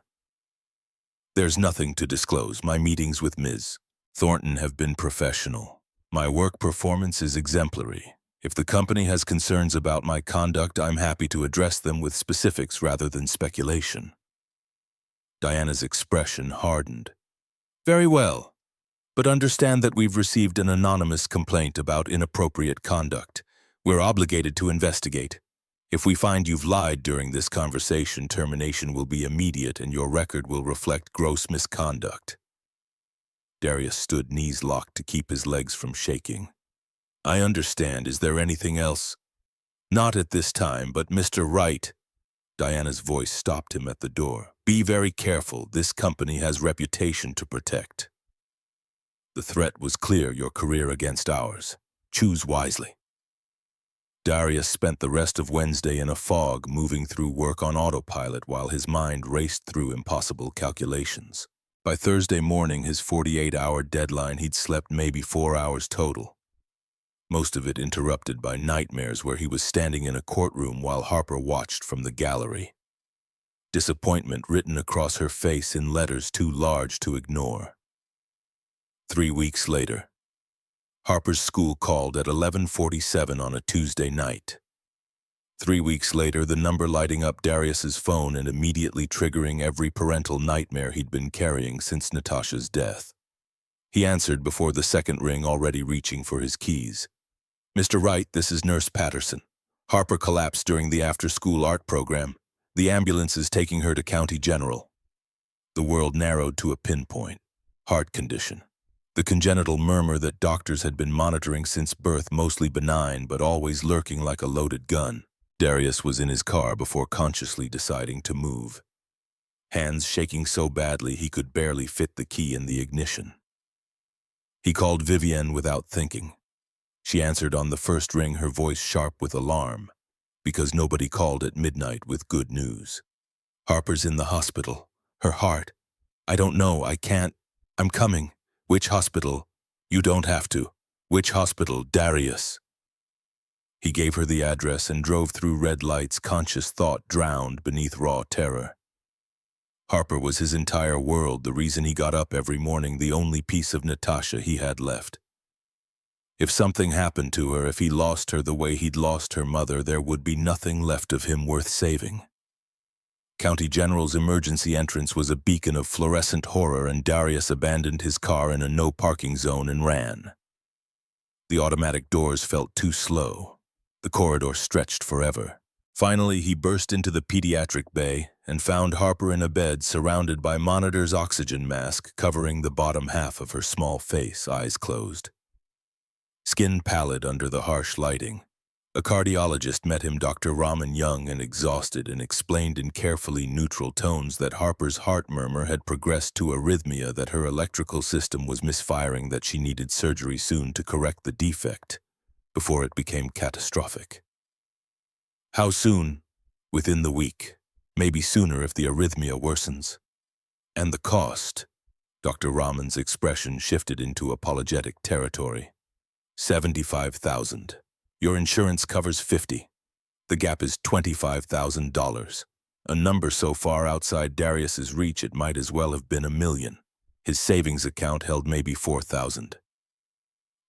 "There's nothing to disclose. My meetings with Ms. Thornton have been professional. My work performance is exemplary. If the company has concerns about my conduct, I'm happy to address them with specifics rather than speculation." Diana's expression hardened. "Very well, but understand that we've received an anonymous complaint about inappropriate conduct. We're obligated to investigate. If we find you've lied during this conversation, termination will be immediate and your record will reflect gross misconduct." Darius stood, knees locked, to keep his legs from shaking. "I understand. Is there anything else?" "Not at this time, but Mr. Wright." Diana's voice stopped him at the door. "Be very careful. This company has reputation to protect." The threat was clear: your career against ours. Choose wisely. Darius spent the rest of Wednesday in a fog, moving through work on autopilot while his mind raced through impossible calculations. By Thursday morning, his 48-hour deadline, he'd slept maybe 4 hours total. Most of it interrupted by nightmares where he was standing in a courtroom while Harper watched from the gallery. disappointment written across her face in letters too large to ignore. 3 weeks later, Harper's school called at 11:47 on a Tuesday night. 3 weeks later, the number lighting up Darius's phone and immediately triggering every parental nightmare he'd been carrying since Natasha's death. He answered before the second ring, already reaching for his keys. "Mr. Wright, this is Nurse Patterson. Harper collapsed during the after-school art program. The ambulance is taking her to County General." The world narrowed to a pinpoint. Heart condition. The congenital murmur that doctors had been monitoring since birth, mostly benign but always lurking like a loaded gun. Darius was in his car before consciously deciding to move. Hands shaking so badly he could barely fit the key in the ignition. He called Vivienne without thinking. She answered on the first ring, her voice sharp with alarm, because nobody called at midnight with good news. "Harper's in the hospital. Her heart. I don't know, I can't. I'm coming. Which hospital? You don't have to. Which hospital, Darius?" He gave her the address and drove through red lights, conscious thought drowned beneath raw terror. Harper was his entire world, the reason he got up every morning, the only piece of Natasha he had left. If something happened to her, if he lost her the way he'd lost her mother, there would be nothing left of him worth saving. County General's emergency entrance was a beacon of fluorescent horror, and Darius abandoned his car in a no-parking zone and ran. The automatic doors felt too slow. The corridor stretched forever. Finally, he burst into the pediatric bay and found Harper in a bed surrounded by monitors, oxygen mask covering the bottom half of her small face, eyes closed. Skin pallid under the harsh lighting. A cardiologist met him, Dr. Raman, young and exhausted, and explained in carefully neutral tones that Harper's heart murmur had progressed to arrhythmia, that her electrical system was misfiring, that she needed surgery soon to correct the defect before it became catastrophic. How soon? Within the week. Maybe sooner if the arrhythmia worsens. And the cost? Dr. Raman's expression shifted into apologetic territory. $75,000. Your insurance covers $50,000. The gap is $25,000. A number so far outside Darius's reach it might as well have been $1 million. His savings account held maybe $4,000.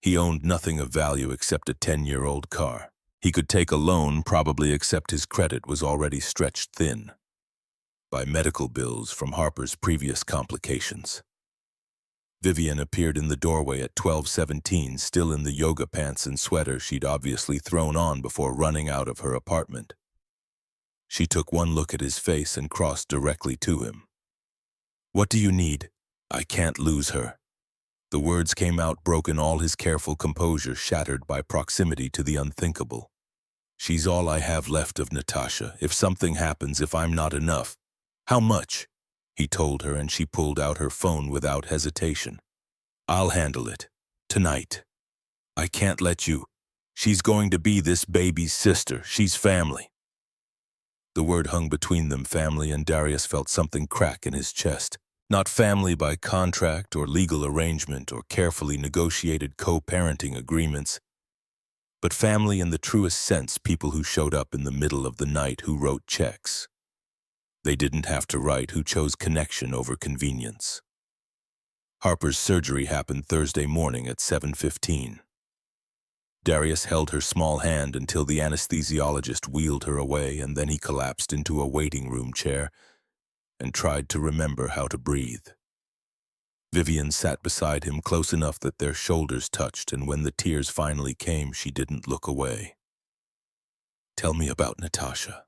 He owned nothing of value except a 10-year-old car. He could take a loan, probably, except his credit was already stretched thin by medical bills from Harper's previous complications. Vivienne appeared in the doorway at 12:17, still in the yoga pants and sweater she'd obviously thrown on before running out of her apartment. She took one look at his face and crossed directly to him. "What do you need? I can't lose her." The words came out broken, all his careful composure shattered by proximity to the unthinkable. "She's all I have left of Natasha. If something happens, if I'm not enough." "How much?" he told her, and she pulled out her phone without hesitation. "I'll handle it. Tonight. I can't let you. She's going to be this baby's sister. She's family." The word hung between them, family, and Darius felt something crack in his chest. Not family by contract or legal arrangement or carefully negotiated co-parenting agreements, but family in the truest sense, people who showed up in the middle of the night, who wrote checks. They didn't have to write, who chose connection over convenience. Harper's surgery happened Thursday morning at 7:15. Darius held her small hand until the anesthesiologist wheeled her away, and then he collapsed into a waiting room chair and tried to remember how to breathe. Vivienne sat beside him, close enough that their shoulders touched, and when the tears finally came, she didn't look away. "Tell me about Natasha."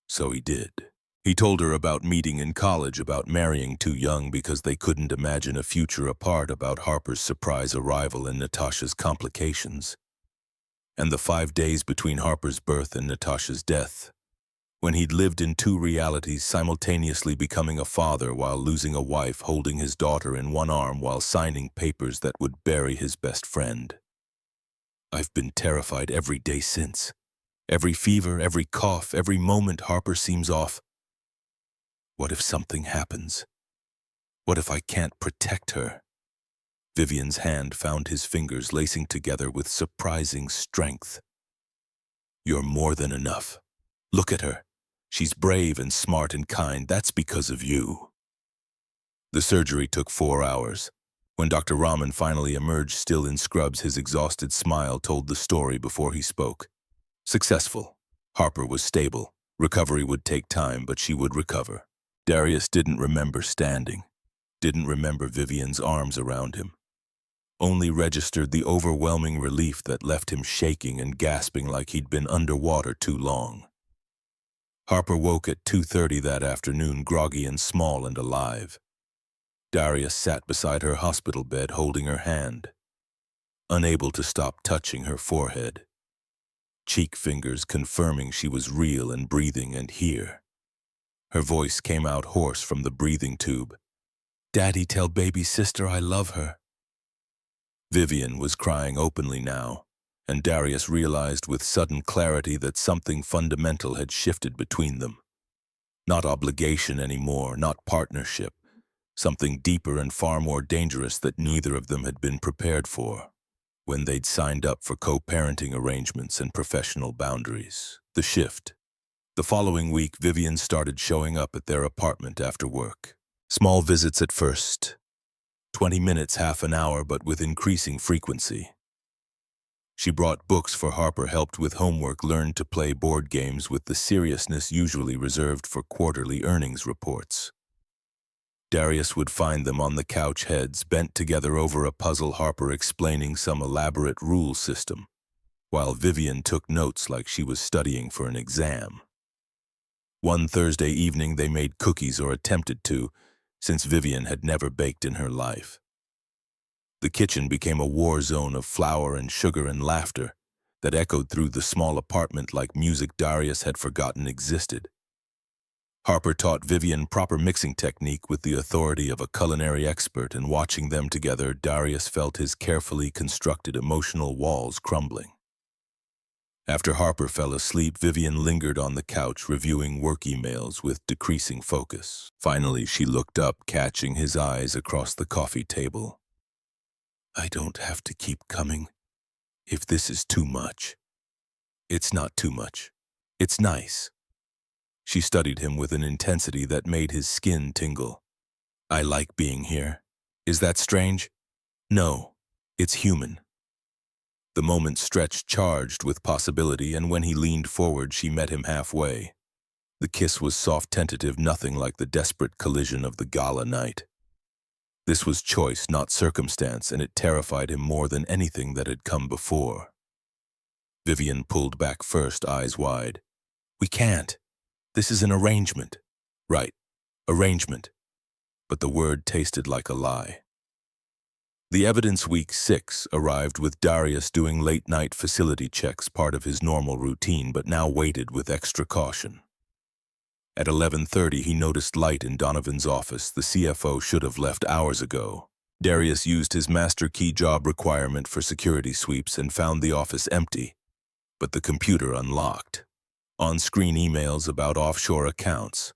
So he did. He told her about meeting in college, about marrying too young because they couldn't imagine a future apart, about Harper's surprise arrival and Natasha's complications, and the 5 days between Harper's birth and Natasha's death, when he'd lived in two realities, simultaneously becoming a father while losing a wife, holding his daughter in one arm while signing papers that would bury his best friend. "I've been terrified every day since. Every fever, every cough, every moment Harper seems off. What if something happens? What if I can't protect her?" Vivienne's hand found his fingers lacing together with surprising strength. "You're more than enough. Look at her. She's brave and smart and kind. That's because of you. The surgery took 4 hours. When Dr. Rahman finally emerged still in scrubs, his exhausted smile told the story before he spoke. Successful. Harper was stable. Recovery would take time, but she would recover. Darius didn't remember standing, didn't remember Vivian's arms around him. Only registered the overwhelming relief that left him shaking and gasping like he'd been underwater too long. Harper woke at 2:30 that afternoon, groggy and small and alive. Darius sat beside her hospital bed, holding her hand, unable to stop touching her forehead, cheek fingers confirming she was real and breathing and here. Her voice came out hoarse from the breathing tube. "Daddy, tell baby sister I love her." Vivian was crying openly now, and Darius realized with sudden clarity that something fundamental had shifted between them. Not obligation anymore, not partnership. Something deeper and far more dangerous that neither of them had been prepared for when they'd signed up for co-parenting arrangements and professional boundaries. The shift. The following week, Vivian started showing up at their apartment after work. Small visits at first. 20 minutes, half an hour, but with increasing frequency. She brought books for Harper, helped with homework, learned to play board games with the seriousness usually reserved for quarterly earnings reports. Darius would find them on the couch, heads bent together over a puzzle, Harper explaining some elaborate rule system, while Vivian took notes like she was studying for an exam. One Thursday evening they made cookies, or attempted to, since Vivian had never baked in her life. The kitchen became a war zone of flour and sugar and laughter that echoed through the small apartment like music Darius had forgotten existed. Harper taught Vivian proper mixing technique with the authority of a culinary expert, and watching them together, Darius felt his carefully constructed emotional walls crumbling. After Harper fell asleep, Vivian lingered on the couch, reviewing work emails with decreasing focus. Finally, she looked up, catching his eyes across the coffee table. "I don't have to keep coming. If this is too much." "It's not too much. It's nice." She studied him with an intensity that made his skin tingle. "I like being here. Is that strange?" "No, it's human." The moment stretched, charged with possibility, and when he leaned forward, she met him halfway. The kiss was soft, tentative, nothing like the desperate collision of the gala night. This was choice, not circumstance, and it terrified him more than anything that had come before. Vivian pulled back first, eyes wide. "We can't. This is an arrangement." "Right, arrangement." But the word tasted like a lie. The evidence week 6 arrived with Darius doing late-night facility checks, part of his normal routine, but now weighted with extra caution. At 11:30, he noticed light in Donovan's office. The CFO should have left hours ago. Darius used his master key job requirement for security sweeps and found the office empty, but the computer unlocked. On-screen emails about offshore accounts.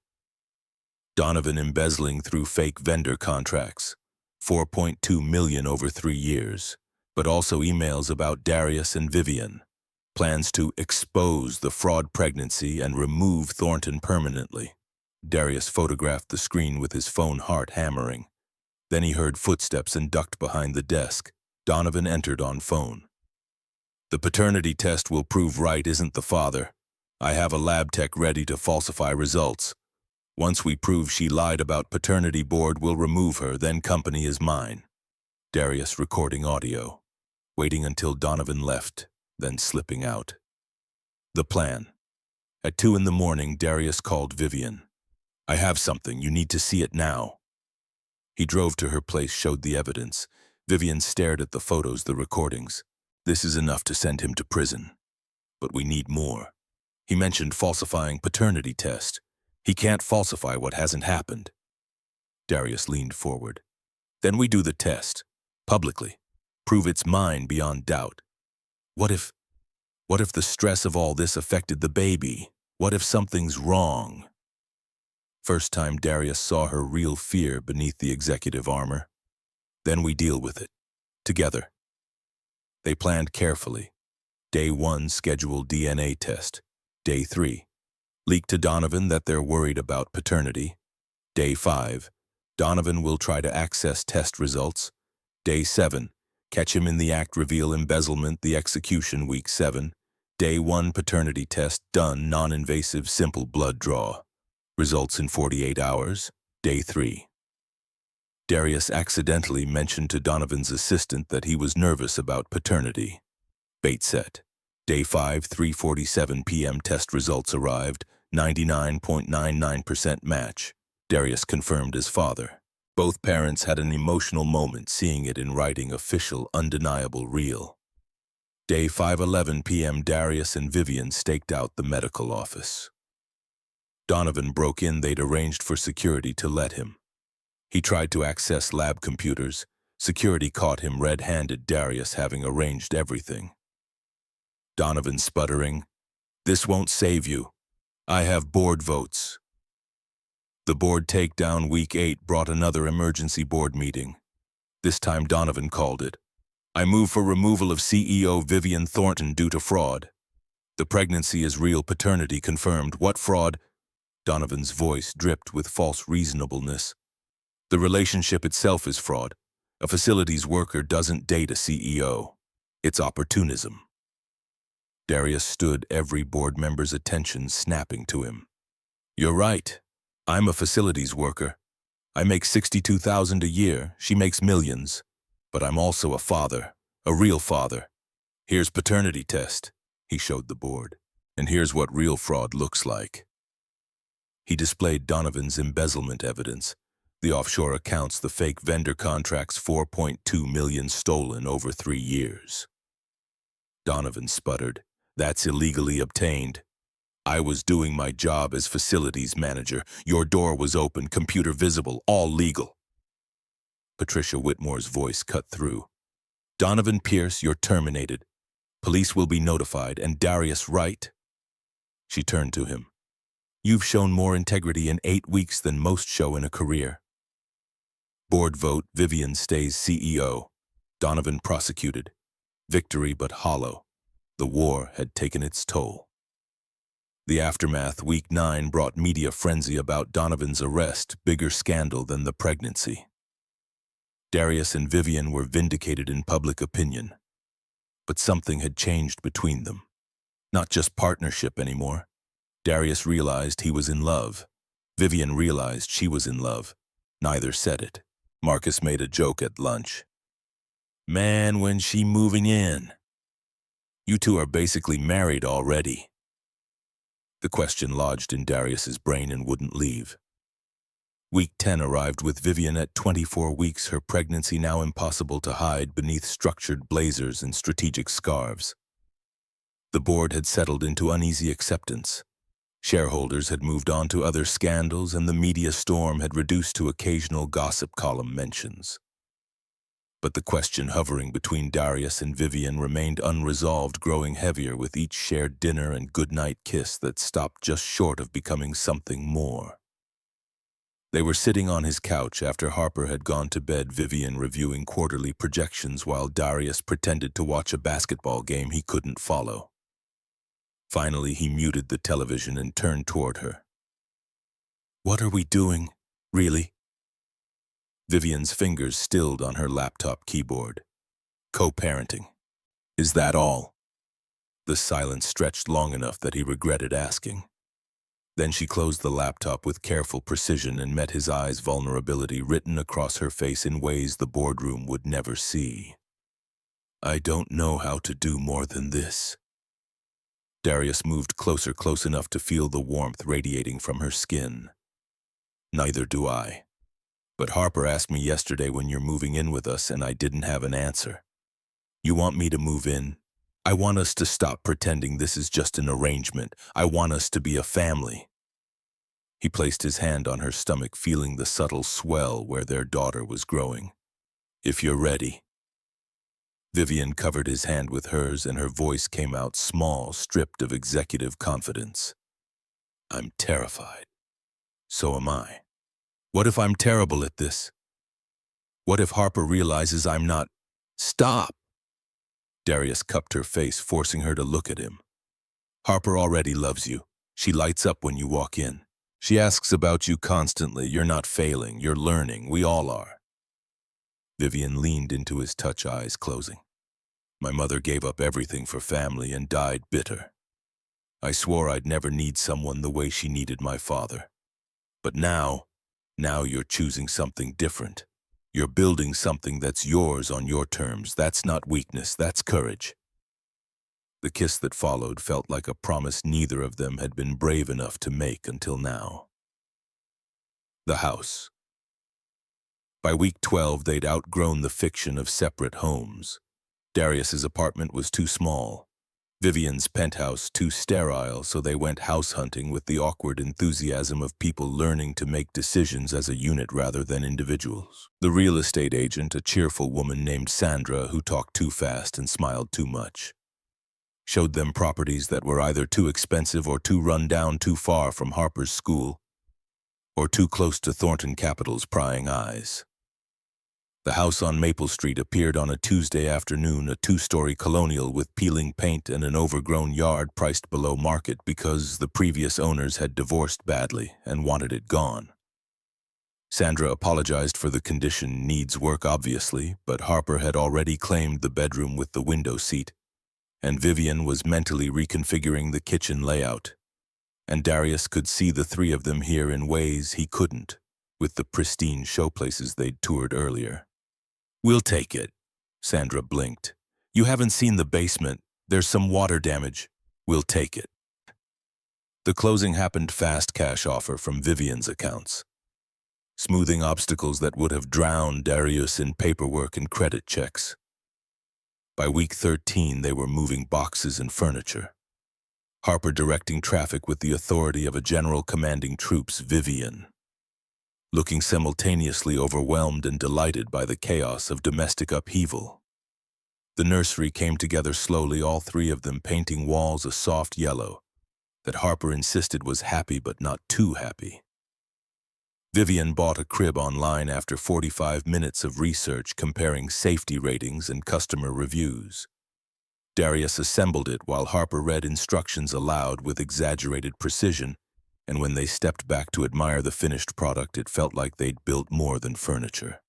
Donovan embezzling through fake vendor contracts, 4.2 million over 3 years, but also emails about Darius and Vivian. Plans to expose the fraud pregnancy and remove Thornton permanently. Darius photographed the screen with his phone, heart hammering. Then he heard footsteps and ducked behind the desk. Donovan entered on phone. "The paternity test will prove Wright isn't the father. I have a lab tech ready to falsify results. Once we prove she lied about paternity, board will remove her, then company is mine." Darius recording audio, waiting until Donovan left, then slipping out. The plan. At 2 in the morning, Darius called Vivian. "I have something. You need to see it now." He drove to her place, showed the evidence. Vivian stared at the photos, the recordings. "This is enough to send him to prison. But we need more." He mentioned falsifying paternity test. "He can't falsify what hasn't happened." Darius leaned forward. "Then we do the test. Publicly. Prove it's mine beyond doubt. What if the stress of all this affected the baby? What if something's wrong?" First time Darius saw her real fear beneath the executive armor. "Then we deal with it. Together." They planned carefully. Day 1, scheduled DNA test. Day 3, Leak to Donovan that they're worried about paternity. Day 5. Donovan will try to access test results. Day 7. Catch him in the act, reveal embezzlement, the execution. Week 7. Day 1 paternity test done, non-invasive, simple blood draw. Results in 48 hours. Day 3. Darius accidentally mentioned to Donovan's assistant that he was nervous about paternity. Bait set. Day 5, 3:47 p.m. test results arrived, 99.99% match. Darius confirmed as father. Both parents had an emotional moment seeing it in writing, official, undeniable, real. Day 5:11 p.m. Darius and Vivian staked out the medical office. Donovan broke in. They'd arranged for security to let him. He tried to access lab computers. Security caught him red-handed, Darius having arranged everything. Donovan sputtering, "This won't save you. I have board votes." The board takedown. Week 8 brought another emergency board meeting. This time Donovan called it. "I move for removal of CEO Vivian Thornton due to fraud. The pregnancy is real, paternity confirmed." "What fraud?" Donovan's voice dripped with false reasonableness. "The relationship itself is fraud. A facilities worker doesn't date a CEO. It's opportunism." Darius stood, every board member's attention snapping to him. "You're right. I'm a facilities worker. I make $62,000 a year. She makes millions. But I'm also a father, a real father. Here's paternity test." He showed the board. "And here's what real fraud looks like." He displayed Donovan's embezzlement evidence, the offshore accounts, the fake vendor contracts, 4.2 million stolen over 3 years. Donovan sputtered, "That's illegally obtained. I was doing my job as facilities manager. Your door was open, computer visible, all legal." Patricia Whitmore's voice cut through. "Donovan Pierce, you're terminated. Police will be notified, and Darius Wright." She turned to him. "You've shown more integrity in 8 weeks than most show in a career." Board vote. Vivian stays CEO. Donovan prosecuted. Victory, but hollow. The war had taken its toll. The aftermath. Week 9 brought media frenzy about Donovan's arrest, bigger scandal than the pregnancy. Darius and Vivian were vindicated in public opinion. But something had changed between them. Not just partnership anymore. Darius realized he was in love. Vivian realized she was in love. Neither said it. Marcus made a joke at lunch. "Man, when's she moving in? You two are basically married already." The question lodged in Darius's brain and wouldn't leave. Week 10 arrived with Vivian at 24 weeks, her pregnancy now impossible to hide beneath structured blazers and strategic scarves. The board had settled into uneasy acceptance. Shareholders had moved on to other scandals, and the media storm had reduced to occasional gossip column mentions. But the question hovering between Darius and Vivian remained unresolved, growing heavier with each shared dinner and goodnight kiss that stopped just short of becoming something more. They were sitting on his couch after Harper had gone to bed, Vivian reviewing quarterly projections while Darius pretended to watch a basketball game he couldn't follow. Finally, he muted the television and turned toward her. "What are we doing, really?" Vivian's fingers stilled on her laptop keyboard. "Co-parenting. Is that all?" The silence stretched long enough that he regretted asking. Then she closed the laptop with careful precision and met his eyes, vulnerability written across her face in ways the boardroom would never see. "I don't know how to do more than this." Darius moved closer, close enough to feel the warmth radiating from her skin. "Neither do I. But Harper asked me yesterday when you're moving in with us, and I didn't have an answer. You want me to move in? I want us to stop pretending this is just an arrangement. I want us to be a family." He placed his hand on her stomach, feeling the subtle swell where their daughter was growing. "If you're ready." Vivian covered his hand with hers, and her voice came out small, stripped of executive confidence. "I'm terrified. So am I. What if I'm terrible at this? What if Harper realizes I'm not—" "Stop!" Darius cupped her face, forcing her to look at him. "Harper already loves you. She lights up when you walk in. She asks about you constantly. You're not failing, you're learning. We all are. Vivian leaned into his touch, eyes closing. My mother gave up everything for family and died bitter. I swore I'd never need someone the way she needed my father. But now you're choosing something different. You're building something that's yours on your terms. That's not weakness, that's courage. The kiss that followed felt like a promise neither of them had been brave enough to make until now. The house. By week 12, they'd outgrown the fiction of separate homes. Darius's apartment was too small. Vivian's penthouse too sterile, so they went house hunting with the awkward enthusiasm of people learning to make decisions as a unit rather than individuals. The real estate agent, a cheerful woman named Sandra who talked too fast and smiled too much, showed them properties that were either too expensive or too run down, too far from Harper's school, or too close to Thornton Capital's prying eyes. The house on Maple Street appeared on a Tuesday afternoon, a two-story colonial with peeling paint and an overgrown yard priced below market because the previous owners had divorced badly and wanted it gone. Sandra apologized for the condition, needs work obviously, but Harper had already claimed the bedroom with the window seat, and Vivian was mentally reconfiguring the kitchen layout. And Darius could see the three of them here in ways he couldn't, with the pristine showplaces they'd toured earlier. We'll take it. Sandra blinked. You haven't seen the basement. There's some water damage. We'll take it. The closing happened fast, cash offer from Vivian's accounts, smoothing obstacles that would have drowned Darius in paperwork and credit checks. By week 13, they were moving boxes and furniture. Harper directing traffic with the authority of a general commanding troops, Vivian looking simultaneously overwhelmed and delighted by the chaos of domestic upheaval. The nursery came together slowly, all three of them painting walls a soft yellow that Harper insisted was happy but not too happy. Vivian bought a crib online after 45 minutes of research comparing safety ratings and customer reviews. Darius assembled it while Harper read instructions aloud with exaggerated precision, and when they stepped back to admire the finished product, it felt like they'd built more than furniture.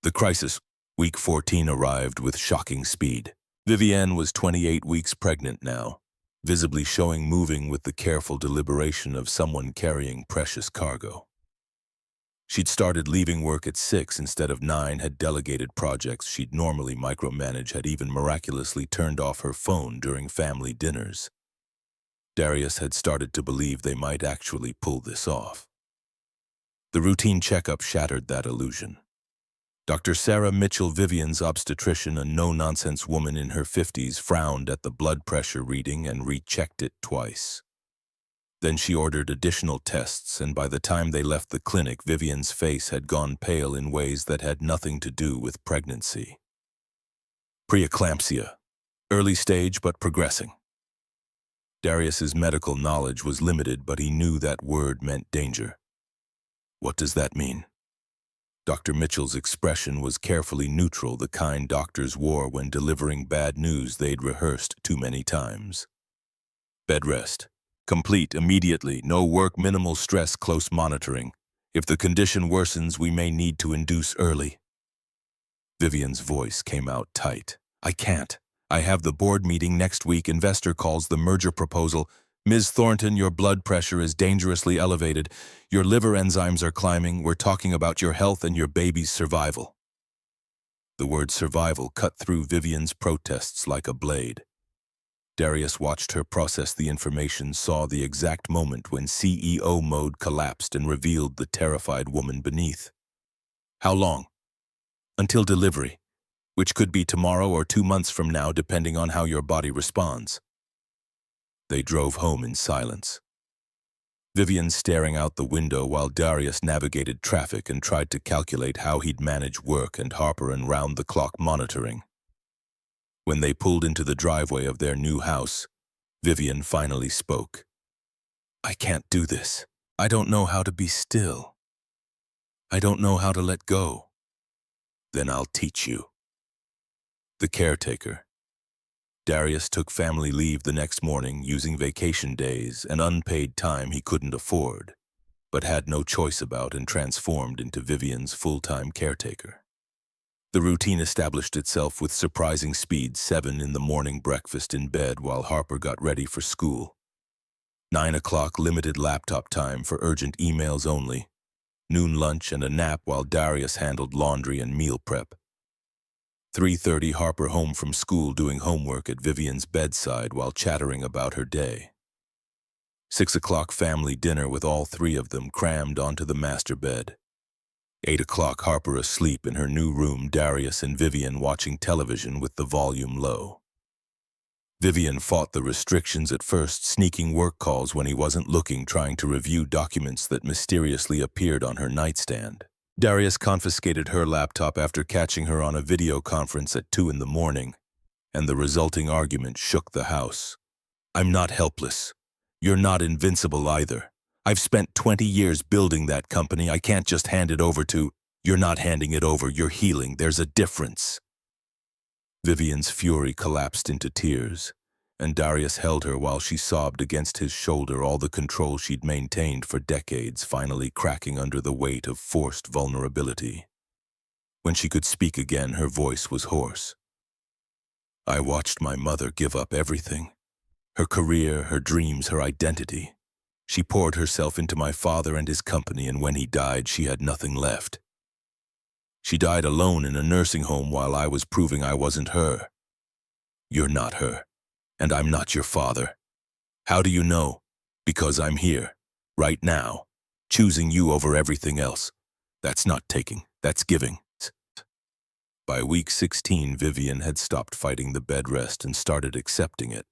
The crisis, week 14, arrived with shocking speed. Vivienne was 28 weeks pregnant now, visibly showing moving with the careful deliberation of someone carrying precious cargo. She'd started leaving work at 6 instead of 9, had delegated projects she'd normally micromanage, had even miraculously turned off her phone during family dinners. Darius had started to believe they might actually pull this off. The routine checkup shattered that illusion. Dr. Sarah Mitchell, Vivian's obstetrician, a no-nonsense woman in her 50s, frowned at the blood pressure reading and rechecked it twice. Then she ordered additional tests, and by the time they left the clinic, Vivian's face had gone pale in ways that had nothing to do with pregnancy. Preeclampsia. Early stage but progressing. Darius's medical knowledge was limited, but he knew that word meant danger. What does that mean? Dr. Mitchell's expression was carefully neutral, the kind doctors wore when delivering bad news they'd rehearsed too many times. Bed rest. Complete immediately, no work, minimal stress, close monitoring. If the condition worsens, we may need to induce early. Vivian's voice came out tight. I can't. I have the board meeting next week. Investor calls the merger proposal. Ms. Thornton, your blood pressure is dangerously elevated. Your liver enzymes are climbing. We're talking about your health and your baby's survival. The word survival cut through Vivian's protests like a blade. Darius watched her process the information, saw the exact moment when CEO mode collapsed and revealed the terrified woman beneath. How long? Until delivery, which could be tomorrow or 2 months from now, depending on how your body responds. They drove home in silence. Vivian staring out the window while Darius navigated traffic and tried to calculate how he'd manage work and Harper and round-the-clock monitoring. When they pulled into the driveway of their new house, Vivian finally spoke. I can't do this. I don't know how to be still. I don't know how to let go. Then I'll teach you. The caretaker, Darius took family leave the next morning using vacation days and unpaid time he couldn't afford, but had no choice about and transformed into Vivian's full-time caretaker. The routine established itself with surprising speed: 7 in the morning breakfast in bed while Harper got ready for school. 9 o'clock limited laptop time for urgent emails only. Noon lunch and a nap while Darius handled laundry and meal prep. 3:30 Harper home from school doing homework at Vivian's bedside while chattering about her day. 6 o'clock family dinner with all three of them crammed onto the master bed. 8 o'clock Harper asleep in her new room, Darius and Vivian watching television with the volume low. Vivian fought the restrictions at first, sneaking work calls when he wasn't looking, trying to review documents that mysteriously appeared on her nightstand. Darius confiscated her laptop after catching her on a video conference at 2 in the morning, and the resulting argument shook the house. "I'm not helpless. You're not invincible either. I've spent 20 years building that company. I can't just hand it over to..." "You're not handing it over, you're healing. There's a difference." Vivian's fury collapsed into tears, and Darius held her while she sobbed against his shoulder, all the control she'd maintained for decades finally cracking under the weight of forced vulnerability. When she could speak again, her voice was hoarse. "I watched my mother give up everything. Her career, her dreams, her identity. She poured herself into my father and his company, and when he died, she had nothing left. She died alone in a nursing home while I was proving I wasn't her. You're not her, and I'm not your father. How do you know? Because I'm here, right now, choosing you over everything else. That's not taking, that's giving." By week 16, Vivian had stopped fighting the bed rest and started accepting it.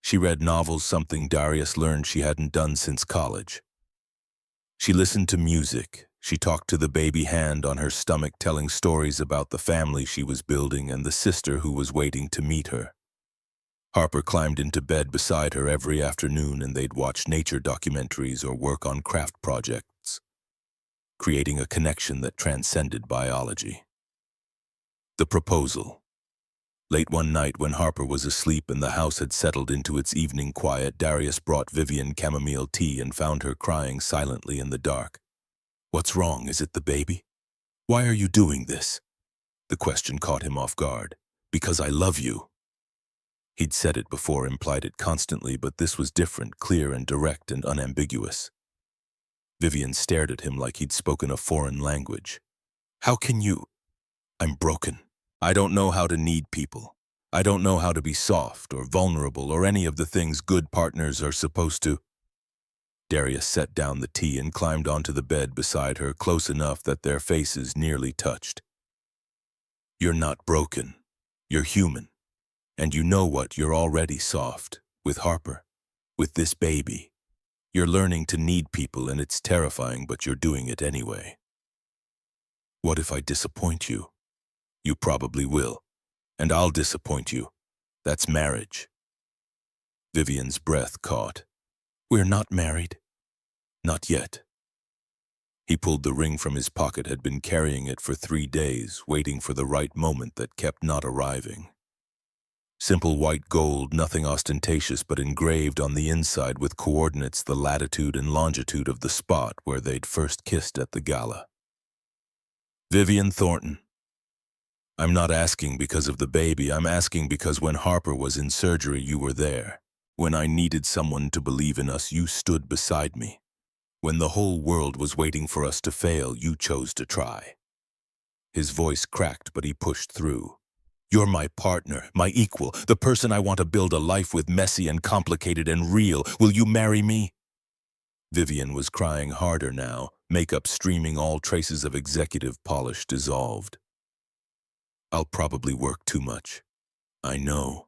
She read novels, something Darius learned she hadn't done since college. She listened to music. She talked to the baby hand on her stomach, telling stories about the family she was building and the sister who was waiting to meet her. Harper climbed into bed beside her every afternoon, and they'd watch nature documentaries or work on craft projects, creating a connection that transcended biology. The proposal. Late one night when Harper was asleep and the house had settled into its evening quiet, Darius brought Vivian chamomile tea and found her crying silently in the dark. "What's wrong? Is it the baby? Why are you doing this?" The question caught him off guard. "Because I love you." He'd said it before, implied it constantly, but this was different, clear and direct and unambiguous. Vivian stared at him like he'd spoken a foreign language. "How can you?" "I'm broken. I don't know how to need people. I don't know how to be soft or vulnerable or any of the things good partners are supposed to." Darius set down the tea and climbed onto the bed beside her, close enough that their faces nearly touched. "You're not broken. You're human. And you know what? You're already soft. With Harper. With this baby. You're learning to need people, and it's terrifying, but you're doing it anyway." "What if I disappoint you?" "You probably will. And I'll disappoint you. That's marriage." Vivian's breath caught. "We're not married." "Not yet." He pulled the ring from his pocket, had been carrying it for 3 days, waiting for the right moment that kept not arriving. Simple white gold, nothing ostentatious, but engraved on the inside with coordinates, the latitude and longitude of the spot where they'd first kissed at the gala. "Vivian Thornton. I'm not asking because of the baby. I'm asking because when Harper was in surgery, you were there. When I needed someone to believe in us, you stood beside me. When the whole world was waiting for us to fail, you chose to try." His voice cracked, but he pushed through. "You're my partner, my equal, the person I want to build a life with, messy and complicated and real. Will you marry me?" Vivian was crying harder now, makeup streaming, all traces of executive polish dissolved. "I'll probably work too much. I know.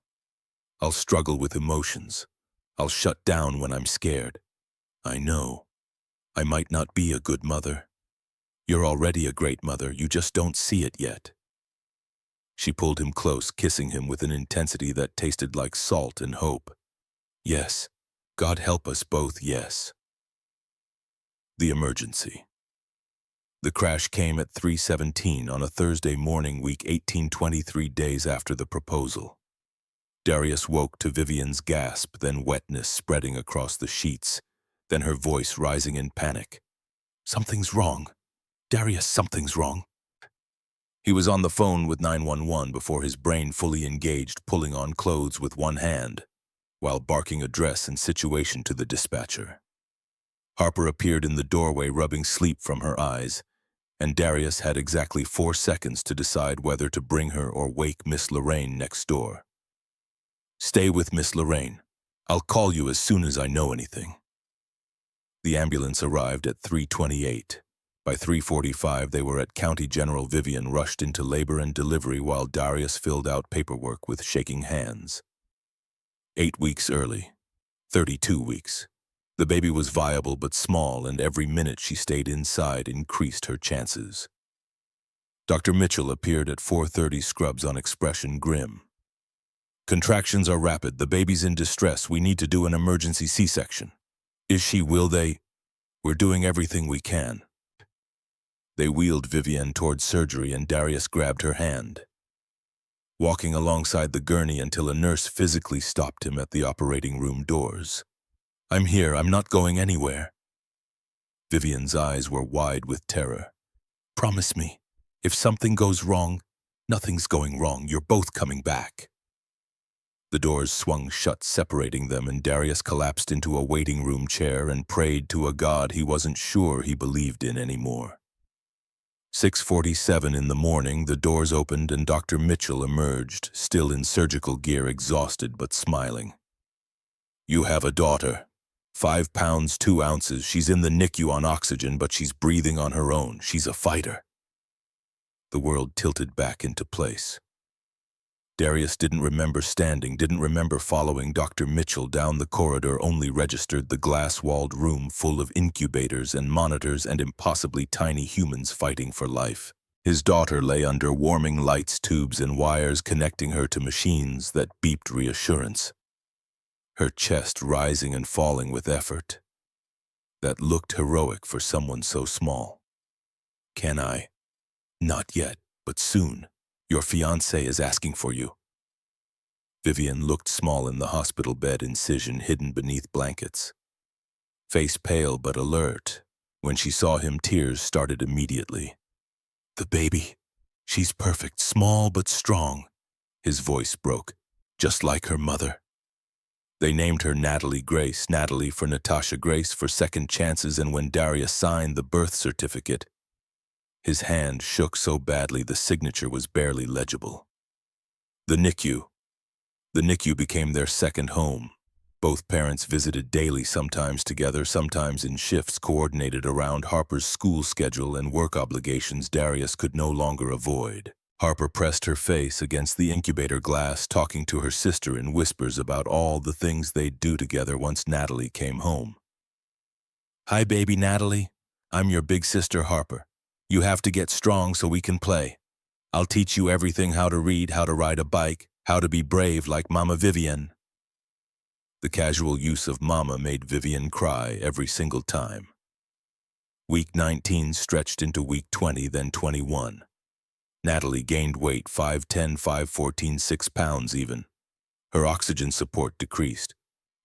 I'll struggle with emotions. I'll shut down when I'm scared. I know. I might not be a good mother. You're already a great mother, you just don't see it yet." She pulled him close, kissing him with an intensity that tasted like salt and hope. "Yes. God help us both, yes." The emergency. The crash came at 3:17 on a Thursday morning, week 18, 23 days after the proposal. Darius woke to Vivian's gasp, then wetness spreading across the sheets, then her voice rising in panic. "Something's wrong. Darius, something's wrong." He was on the phone with 911 before his brain fully engaged, pulling on clothes with one hand, while barking address and situation to the dispatcher. Harper appeared in the doorway, rubbing sleep from her eyes, and Darius had exactly 4 seconds to decide whether to bring her or wake Miss Lorraine next door. "Stay with Miss Lorraine. I'll call you as soon as I know anything." The ambulance arrived at 3:28. By 3:45, they were at County General. Vivian rushed into labor and delivery while Darius filled out paperwork with shaking hands. 8 weeks early. 32 weeks. The baby was viable but small, and every minute she stayed inside increased her chances. Dr. Mitchell appeared at 4:30, scrubs on, expression grim. "Contractions are rapid. The baby's in distress. We need to do an emergency C-section." "Is she? Will they?" "We're doing everything we can." They wheeled Vivian toward surgery and Darius grabbed her hand, walking alongside the gurney until a nurse physically stopped him at the operating room doors. "I'm here. I'm not going anywhere." Vivian's eyes were wide with terror. "Promise me, if something goes wrong..." "Nothing's going wrong. You're both coming back." The doors swung shut, separating them, and Darius collapsed into a waiting room chair and prayed to a God he wasn't sure he believed in anymore. 6:47 in the morning, the doors opened and Dr. Mitchell emerged, still in surgical gear, exhausted but smiling. "You have a daughter. 5 pounds 2 ounces. She's in the NICU on oxygen, but she's breathing on her own. She's a fighter." The world tilted back into place. Darius didn't remember standing, didn't remember following Dr. Mitchell down the corridor, only registered the glass-walled room full of incubators and monitors and impossibly tiny humans fighting for life. His daughter lay under warming lights, tubes and wires connecting her to machines that beeped reassurance. Her chest rising and falling with effort. That looked heroic for someone so small. "Can I?" "Not yet, but soon. Your fiancé is asking for you." Vivian looked small in the hospital bed, incision hidden beneath blankets. Face pale but alert. When she saw him, tears started immediately. "The baby. She's perfect, small but strong." His voice broke. "Just like her mother." They named her Natalie Grace, Natalie for Natasha, Grace for second chances, and when Darius signed the birth certificate, his hand shook so badly the signature was barely legible. The NICU. The NICU became their second home. Both parents visited daily, sometimes together, sometimes in shifts coordinated around Harper's school schedule and work obligations Darius could no longer avoid. Harper pressed her face against the incubator glass, talking to her sister in whispers about all the things they'd do together once Natalie came home. "Hi, baby Natalie. I'm your big sister Harper. You have to get strong so we can play. I'll teach you everything: how to read, how to ride a bike, how to be brave like Mama Vivian." The casual use of Mama made Vivian cry every single time. Week 19 stretched into week 20, then 21. Natalie gained weight: 5'10", 5'14", 6 pounds even. Her oxygen support decreased.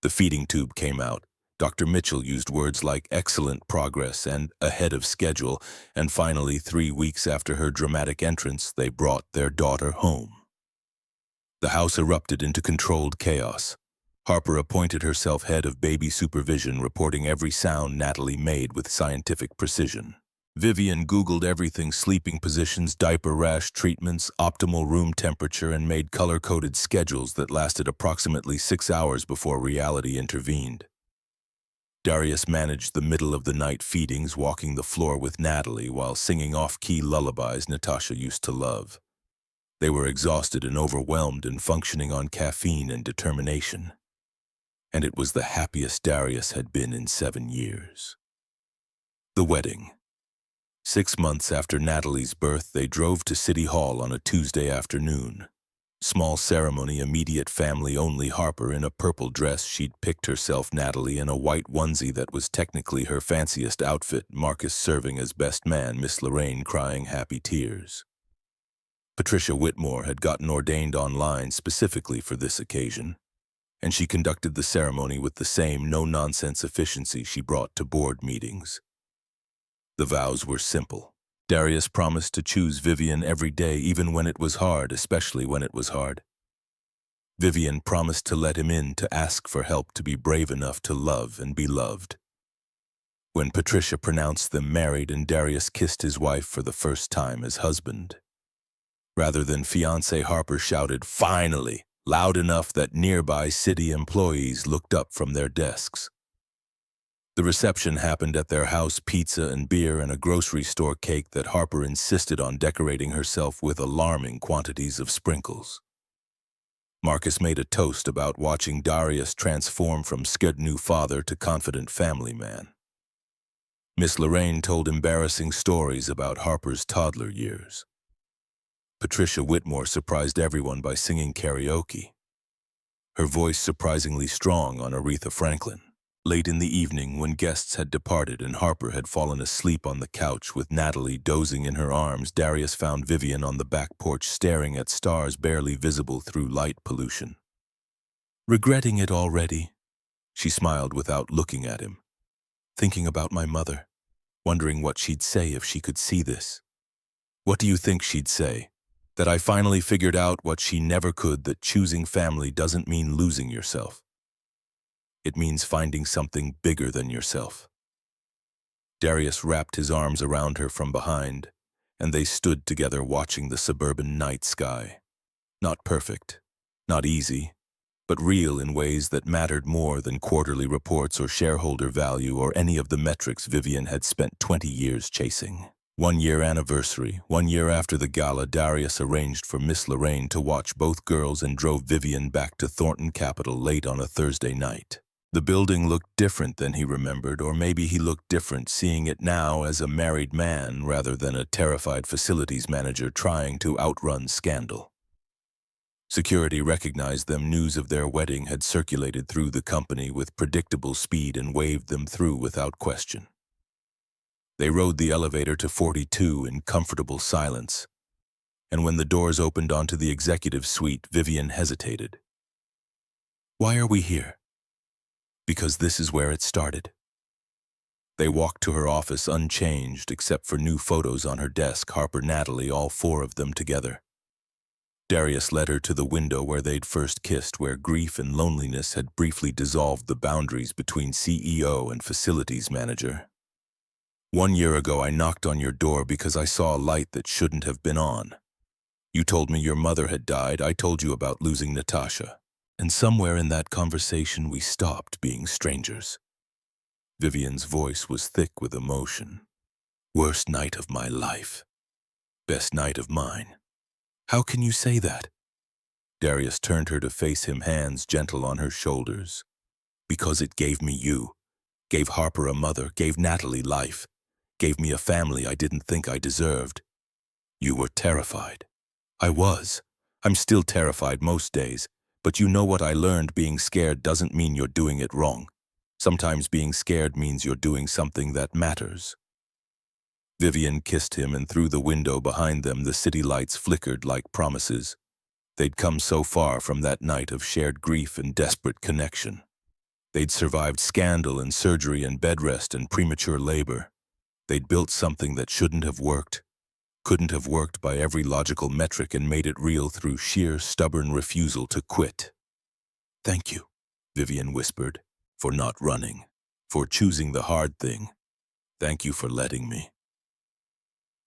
The feeding tube came out. Dr. Mitchell used words like excellent progress and ahead of schedule, and finally, 3 weeks after her dramatic entrance, they brought their daughter home. The house erupted into controlled chaos. Harper appointed herself head of baby supervision, reporting every sound Natalie made with scientific precision. Vivian Googled everything: sleeping positions, diaper rash treatments, optimal room temperature, and made color-coded schedules that lasted approximately 6 hours before reality intervened. Darius managed the middle-of-the-night feedings, walking the floor with Natalie while singing off-key lullabies Natasha used to love. They were exhausted and overwhelmed and functioning on caffeine and determination. And it was the happiest Darius had been in 7 years. The wedding. 6 months after Natalie's birth, they drove to City Hall on a Tuesday afternoon. Small ceremony, immediate family only. Harper in a purple dress she'd picked herself, Natalie in a white onesie that was technically her fanciest outfit, Marcus serving as best man, Miss Lorraine crying happy tears. Patricia Whitmore had gotten ordained online specifically for this occasion, and she conducted the ceremony with the same no-nonsense efficiency she brought to board meetings. The vows were simple. Darius promised to choose Vivian every day, even when it was hard, especially when it was hard. Vivian promised to let him in, to ask for help, to be brave enough to love and be loved. When Patricia pronounced them married and Darius kissed his wife for the first time as husband, rather than fiancé, Harper shouted, "Finally!" loud enough that nearby city employees looked up from their desks. The reception happened at their house, pizza and beer and a grocery store cake that Harper insisted on decorating herself with alarming quantities of sprinkles. Marcus made a toast about watching Darius transform from scared new father to confident family man. Miss Lorraine told embarrassing stories about Harper's toddler years. Patricia Whitmore surprised everyone by singing karaoke, her voice surprisingly strong on Aretha Franklin. Late in the evening, when guests had departed and Harper had fallen asleep on the couch with Natalie dozing in her arms, Darius found Vivian on the back porch staring at stars barely visible through light pollution. "Regretting it already?" She smiled without looking at him. "Thinking about my mother, wondering what she'd say if she could see this." "What do you think she'd say? That I finally figured out what she never could, that choosing family doesn't mean losing yourself. It means finding something bigger than yourself." Darius wrapped his arms around her from behind, and they stood together watching the suburban night sky. Not perfect, not easy, but real in ways that mattered more than quarterly reports or shareholder value or any of the metrics Vivian had spent 20 years chasing. 1-year anniversary, 1 year after the gala, Darius arranged for Miss Lorraine to watch both girls and drove Vivian back to Thornton Capital late on a Thursday night. The building looked different than he remembered, or maybe he looked different seeing it now as a married man rather than a terrified facilities manager trying to outrun scandal. Security recognized them. News of their wedding had circulated through the company with predictable speed and waved them through without question. They rode the elevator to 42 in comfortable silence, and when the doors opened onto the executive suite, Vivian hesitated. "Why are we here?" "Because this is where it started." They walked to her office unchanged except for new photos on her desk, Harper, Natalie, all four of them together. Darius led her to the window where they'd first kissed, where grief and loneliness had briefly dissolved the boundaries between CEO and facilities manager. "1 year ago, I knocked on your door because I saw a light that shouldn't have been on. You told me your mother had died. I told you about losing Natasha. And somewhere in that conversation, we stopped being strangers." Vivian's voice was thick with emotion. "Worst night of my life. Best night of mine." "How can you say that?" Darius turned her to face him, hands gentle on her shoulders. "Because it gave me you. Gave Harper a mother, gave Natalie life. Gave me a family I didn't think I deserved. You were terrified. I was. I'm still terrified most days, but you know what I learned? Being scared doesn't mean you're doing it wrong. Sometimes being scared means you're doing something that matters." Vivian kissed him, and through the window behind them the city lights flickered like promises. They'd come so far from that night of shared grief and desperate connection. They'd survived scandal and surgery and bed rest and premature labor. They'd built something that shouldn't have worked, couldn't have worked by every logical metric, and made it real through sheer stubborn refusal to quit. "Thank you," Vivian whispered, "for not running, for choosing the hard thing. Thank you for letting me."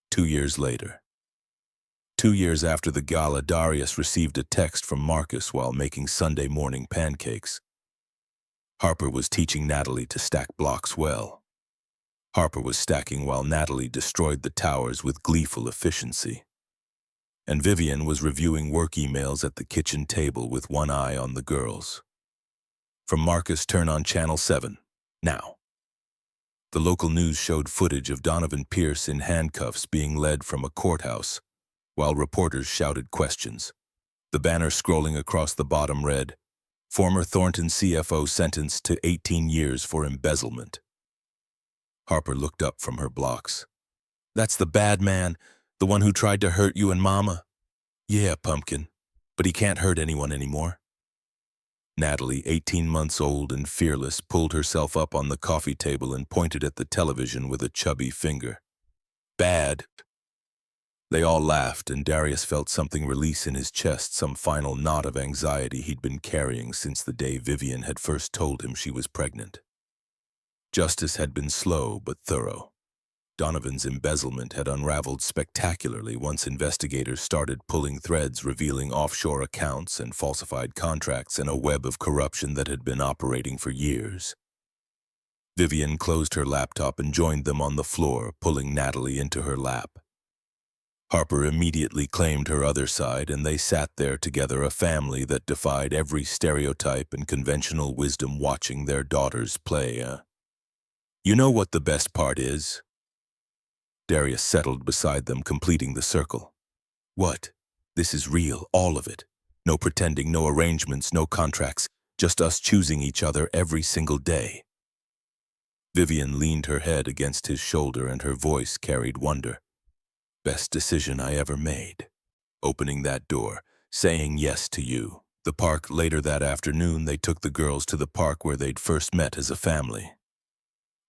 2 years later. 2 years after the gala, Darius received a text from Marcus while making Sunday morning pancakes. Harper was teaching Natalie to stack blocks well. Harper was stacking while Natalie destroyed the towers with gleeful efficiency. And Vivian was reviewing work emails at the kitchen table with one eye on the girls. From Marcus, turn on Channel 7, now. The local news showed footage of Donovan Pierce in handcuffs being led from a courthouse, while reporters shouted questions. The banner scrolling across the bottom read, "Former Thornton CFO sentenced to 18 years for embezzlement." Harper looked up from her blocks. "That's the bad man, the one who tried to hurt you and Mama." Yeah, Pumpkin, but he can't hurt anyone anymore. Natalie, 18 months old and fearless, pulled herself up on the coffee table and pointed at the television with a chubby finger. Bad. They all laughed, and Darius felt something release in his chest, some final knot of anxiety he'd been carrying since the day Vivian had first told him she was pregnant. Justice had been slow but thorough. Donovan's embezzlement had unraveled spectacularly once investigators started pulling threads revealing offshore accounts and falsified contracts in a web of corruption that had been operating for years. Vivian closed her laptop and joined them on the floor, pulling Natalie into her lap. Harper immediately claimed her other side, and they sat there together, a family that defied every stereotype and conventional wisdom, watching their daughters play. You know what the best part is? Darius settled beside them, completing the circle. What? This is real, all of it. No pretending, no arrangements, no contracts, just us choosing each other every single day. Vivian leaned her head against his shoulder, and her voice carried wonder. Best decision I ever made. Opening that door, saying yes to you. The park. Later that afternoon, they took the girls to the park where they'd first met as a family.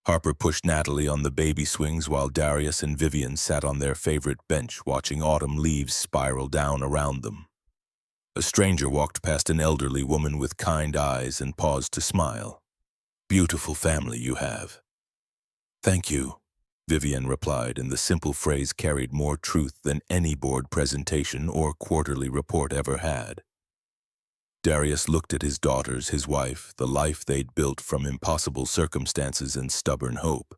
Harper pushed Natalie on the baby swings while Darius and Vivian sat on their favorite bench, watching autumn leaves spiral down around them. A stranger walked past, an elderly woman with kind eyes, and paused to smile. Beautiful family you have. Thank you, Vivian replied, and the simple phrase carried more truth than any board presentation or quarterly report ever had. Darius looked at his daughters, his wife, the life they'd built from impossible circumstances and stubborn hope.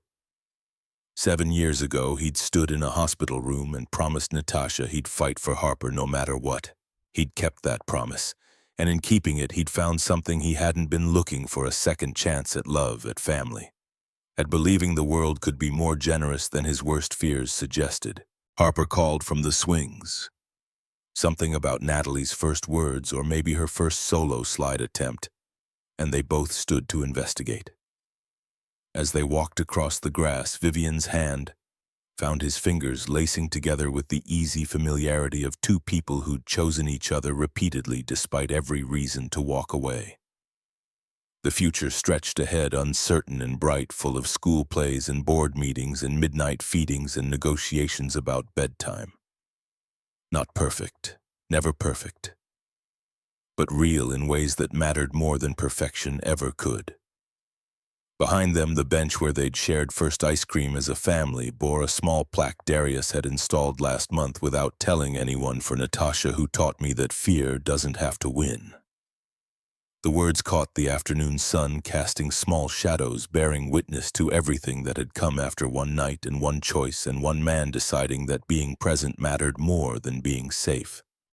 7 years ago, he'd stood in a hospital room and promised Natasha he'd fight for Harper no matter what. He'd kept that promise, and in keeping it, he'd found something he hadn't been looking for: a second chance at love, at family, at believing the world could be more generous than his worst fears suggested. Harper called from the swings. Something about Natalie's first words, or maybe her first solo slide attempt, and they both stood to investigate. As they walked across the grass, Vivian's hand found his fingers lacing together with the easy familiarity of two people who'd chosen each other repeatedly despite every reason to walk away. The future stretched ahead, uncertain and bright, full of school plays and board meetings and midnight feedings and negotiations about bedtime. Not perfect, never perfect, but real in ways that mattered more than perfection ever could. Behind them, the bench where they'd shared first ice cream as a family bore a small plaque Darius had installed last month without telling anyone: for Natasha, who taught me that fear doesn't have to win. The words caught the afternoon sun, casting small shadows, bearing witness to everything that had come after one night and one choice and one man deciding that being present mattered more than being safe.